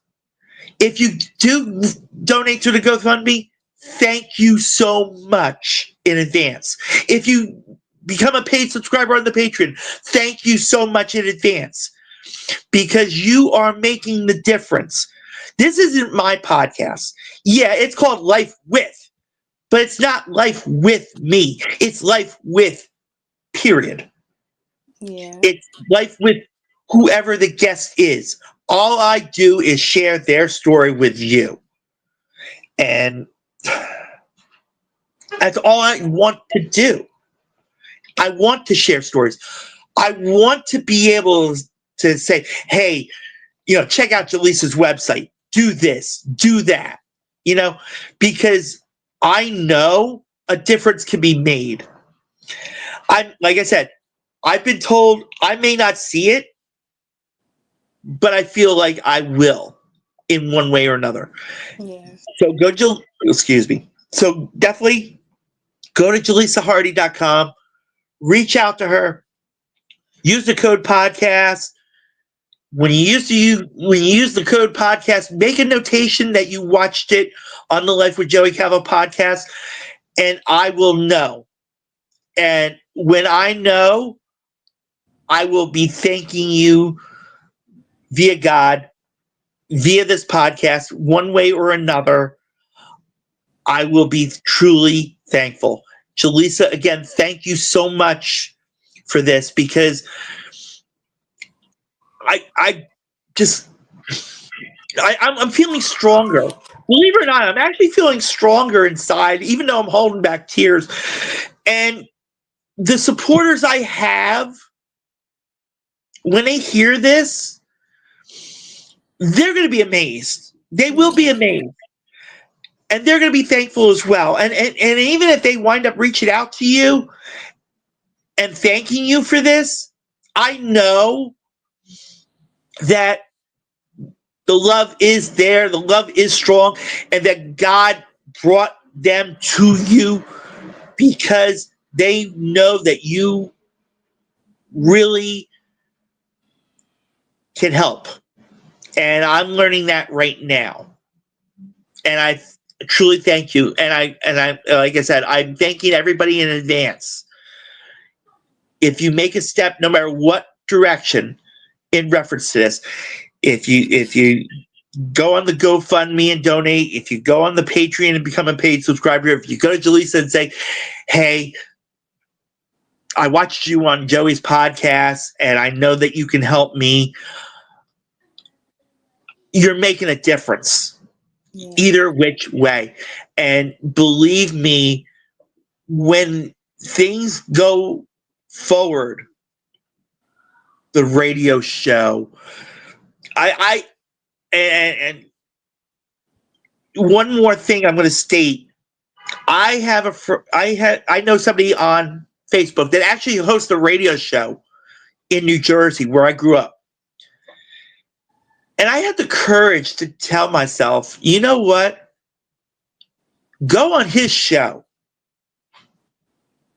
If you do donate to the GoFundMe, thank you so much in advance. If you become a paid subscriber on the Patreon, thank you so much in advance, because you are making the difference. This isn't my podcast. Yeah, it's called Life With, but it's not life with me. It's life with, period. Yeah. It's life with whoever the guest is. All I do is share their story with you. And that's all I want to do. I want to share stories. I want to be able to say, hey, check out Jalisa's website. Do this, do that, because I know a difference can be made. Like I said, I've been told I may not see it, but I feel like I will in one way or another. Yes. So So definitely go to JalisaHardy.com, reach out to her, use the code podcast. When you use the code podcast, make a notation that you watched it on the Life with Joey Calvo podcast, and I will know. And when I know, I will be thanking you via God, via this podcast, one way or another. I will be truly thankful. Jalisa, again, thank you so much for this, because I'm feeling stronger. Believe it or not, I'm actually feeling stronger inside, even though I'm holding back tears. And the supporters I have, when they hear this, they're going to be amazed. They will be amazed. And they're going to be thankful as well. And even if they wind up reaching out to you and thanking you for this, I know that the love is there, the love is strong, and that God brought them to you because they know that you really can help. And I'm learning that right now. And I truly thank you. And I like I said, I'm thanking everybody in advance. If you make a step, no matter what direction, in reference to this, if you go on the GoFundMe and donate, if you go on the Patreon and become a paid subscriber, if you go to Jalisa and say, hey, I watched you on Joey's podcast and I know that you can help me, you're making a difference. Yeah. Either which way. And believe me, when things go forward, the radio show, and one more thing I'm going to state. I know somebody on Facebook that actually hosts a radio show in New Jersey, where I grew up. And I had the courage to tell myself, you know what? Go on his show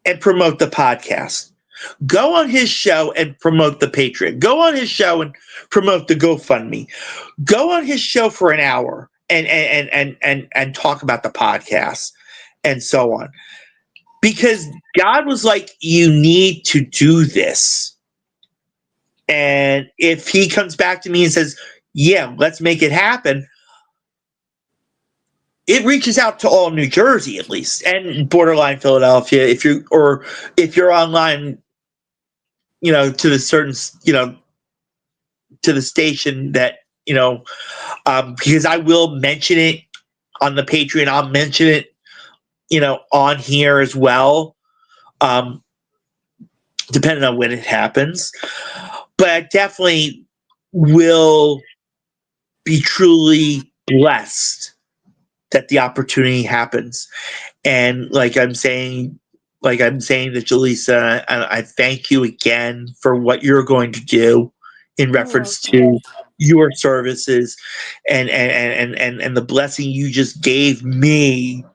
and promote the podcast. Go on his show and promote the Patreon. Go on his show and promote the GoFundMe. Go on his show for an hour and talk about the podcast and so on. Because God was like, you need to do this. And if he comes back to me and says, yeah, let's make it happen, it reaches out to all New Jersey, at least, and borderline Philadelphia. If you're online, to the certain, to the station that, because I will mention it on the Patreon. I'll mention it, on here as well, depending on when it happens. But I definitely will be truly blessed that the opportunity happens. And like I'm saying, like I'm saying to Jalisa, I thank you again for what you're going to do in You're reference welcome. to your services and the blessing you just gave me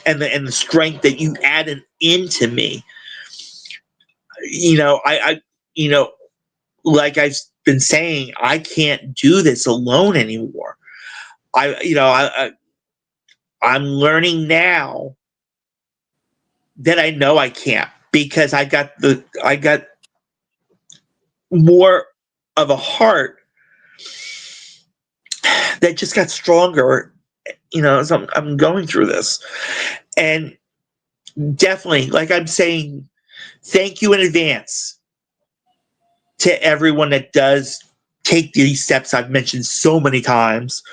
and the strength that you added into me. I like I've been saying, I can't do this alone anymore. I'm learning now that I know I can't, because I got more of a heart that just got stronger, as I'm going through this. And definitely, like I'm saying, thank you in advance to everyone that does take these steps I've mentioned so many times,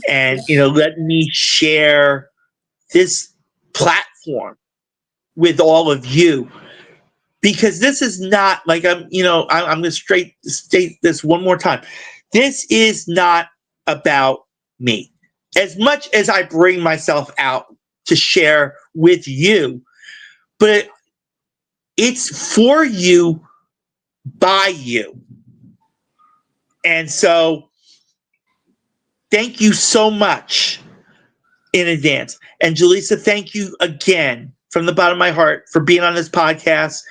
and let me share this platform with all of you, because this is not like I'm going to state this one more time. This is not about me. As much as I bring myself out to share with you, but it's for you, by you. And so thank you so much in advance. And Jalisa, thank you again from the bottom of my heart for being on this podcast.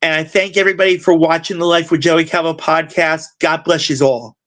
And I thank everybody for watching the Life with Joey Calvo podcast. God bless you all.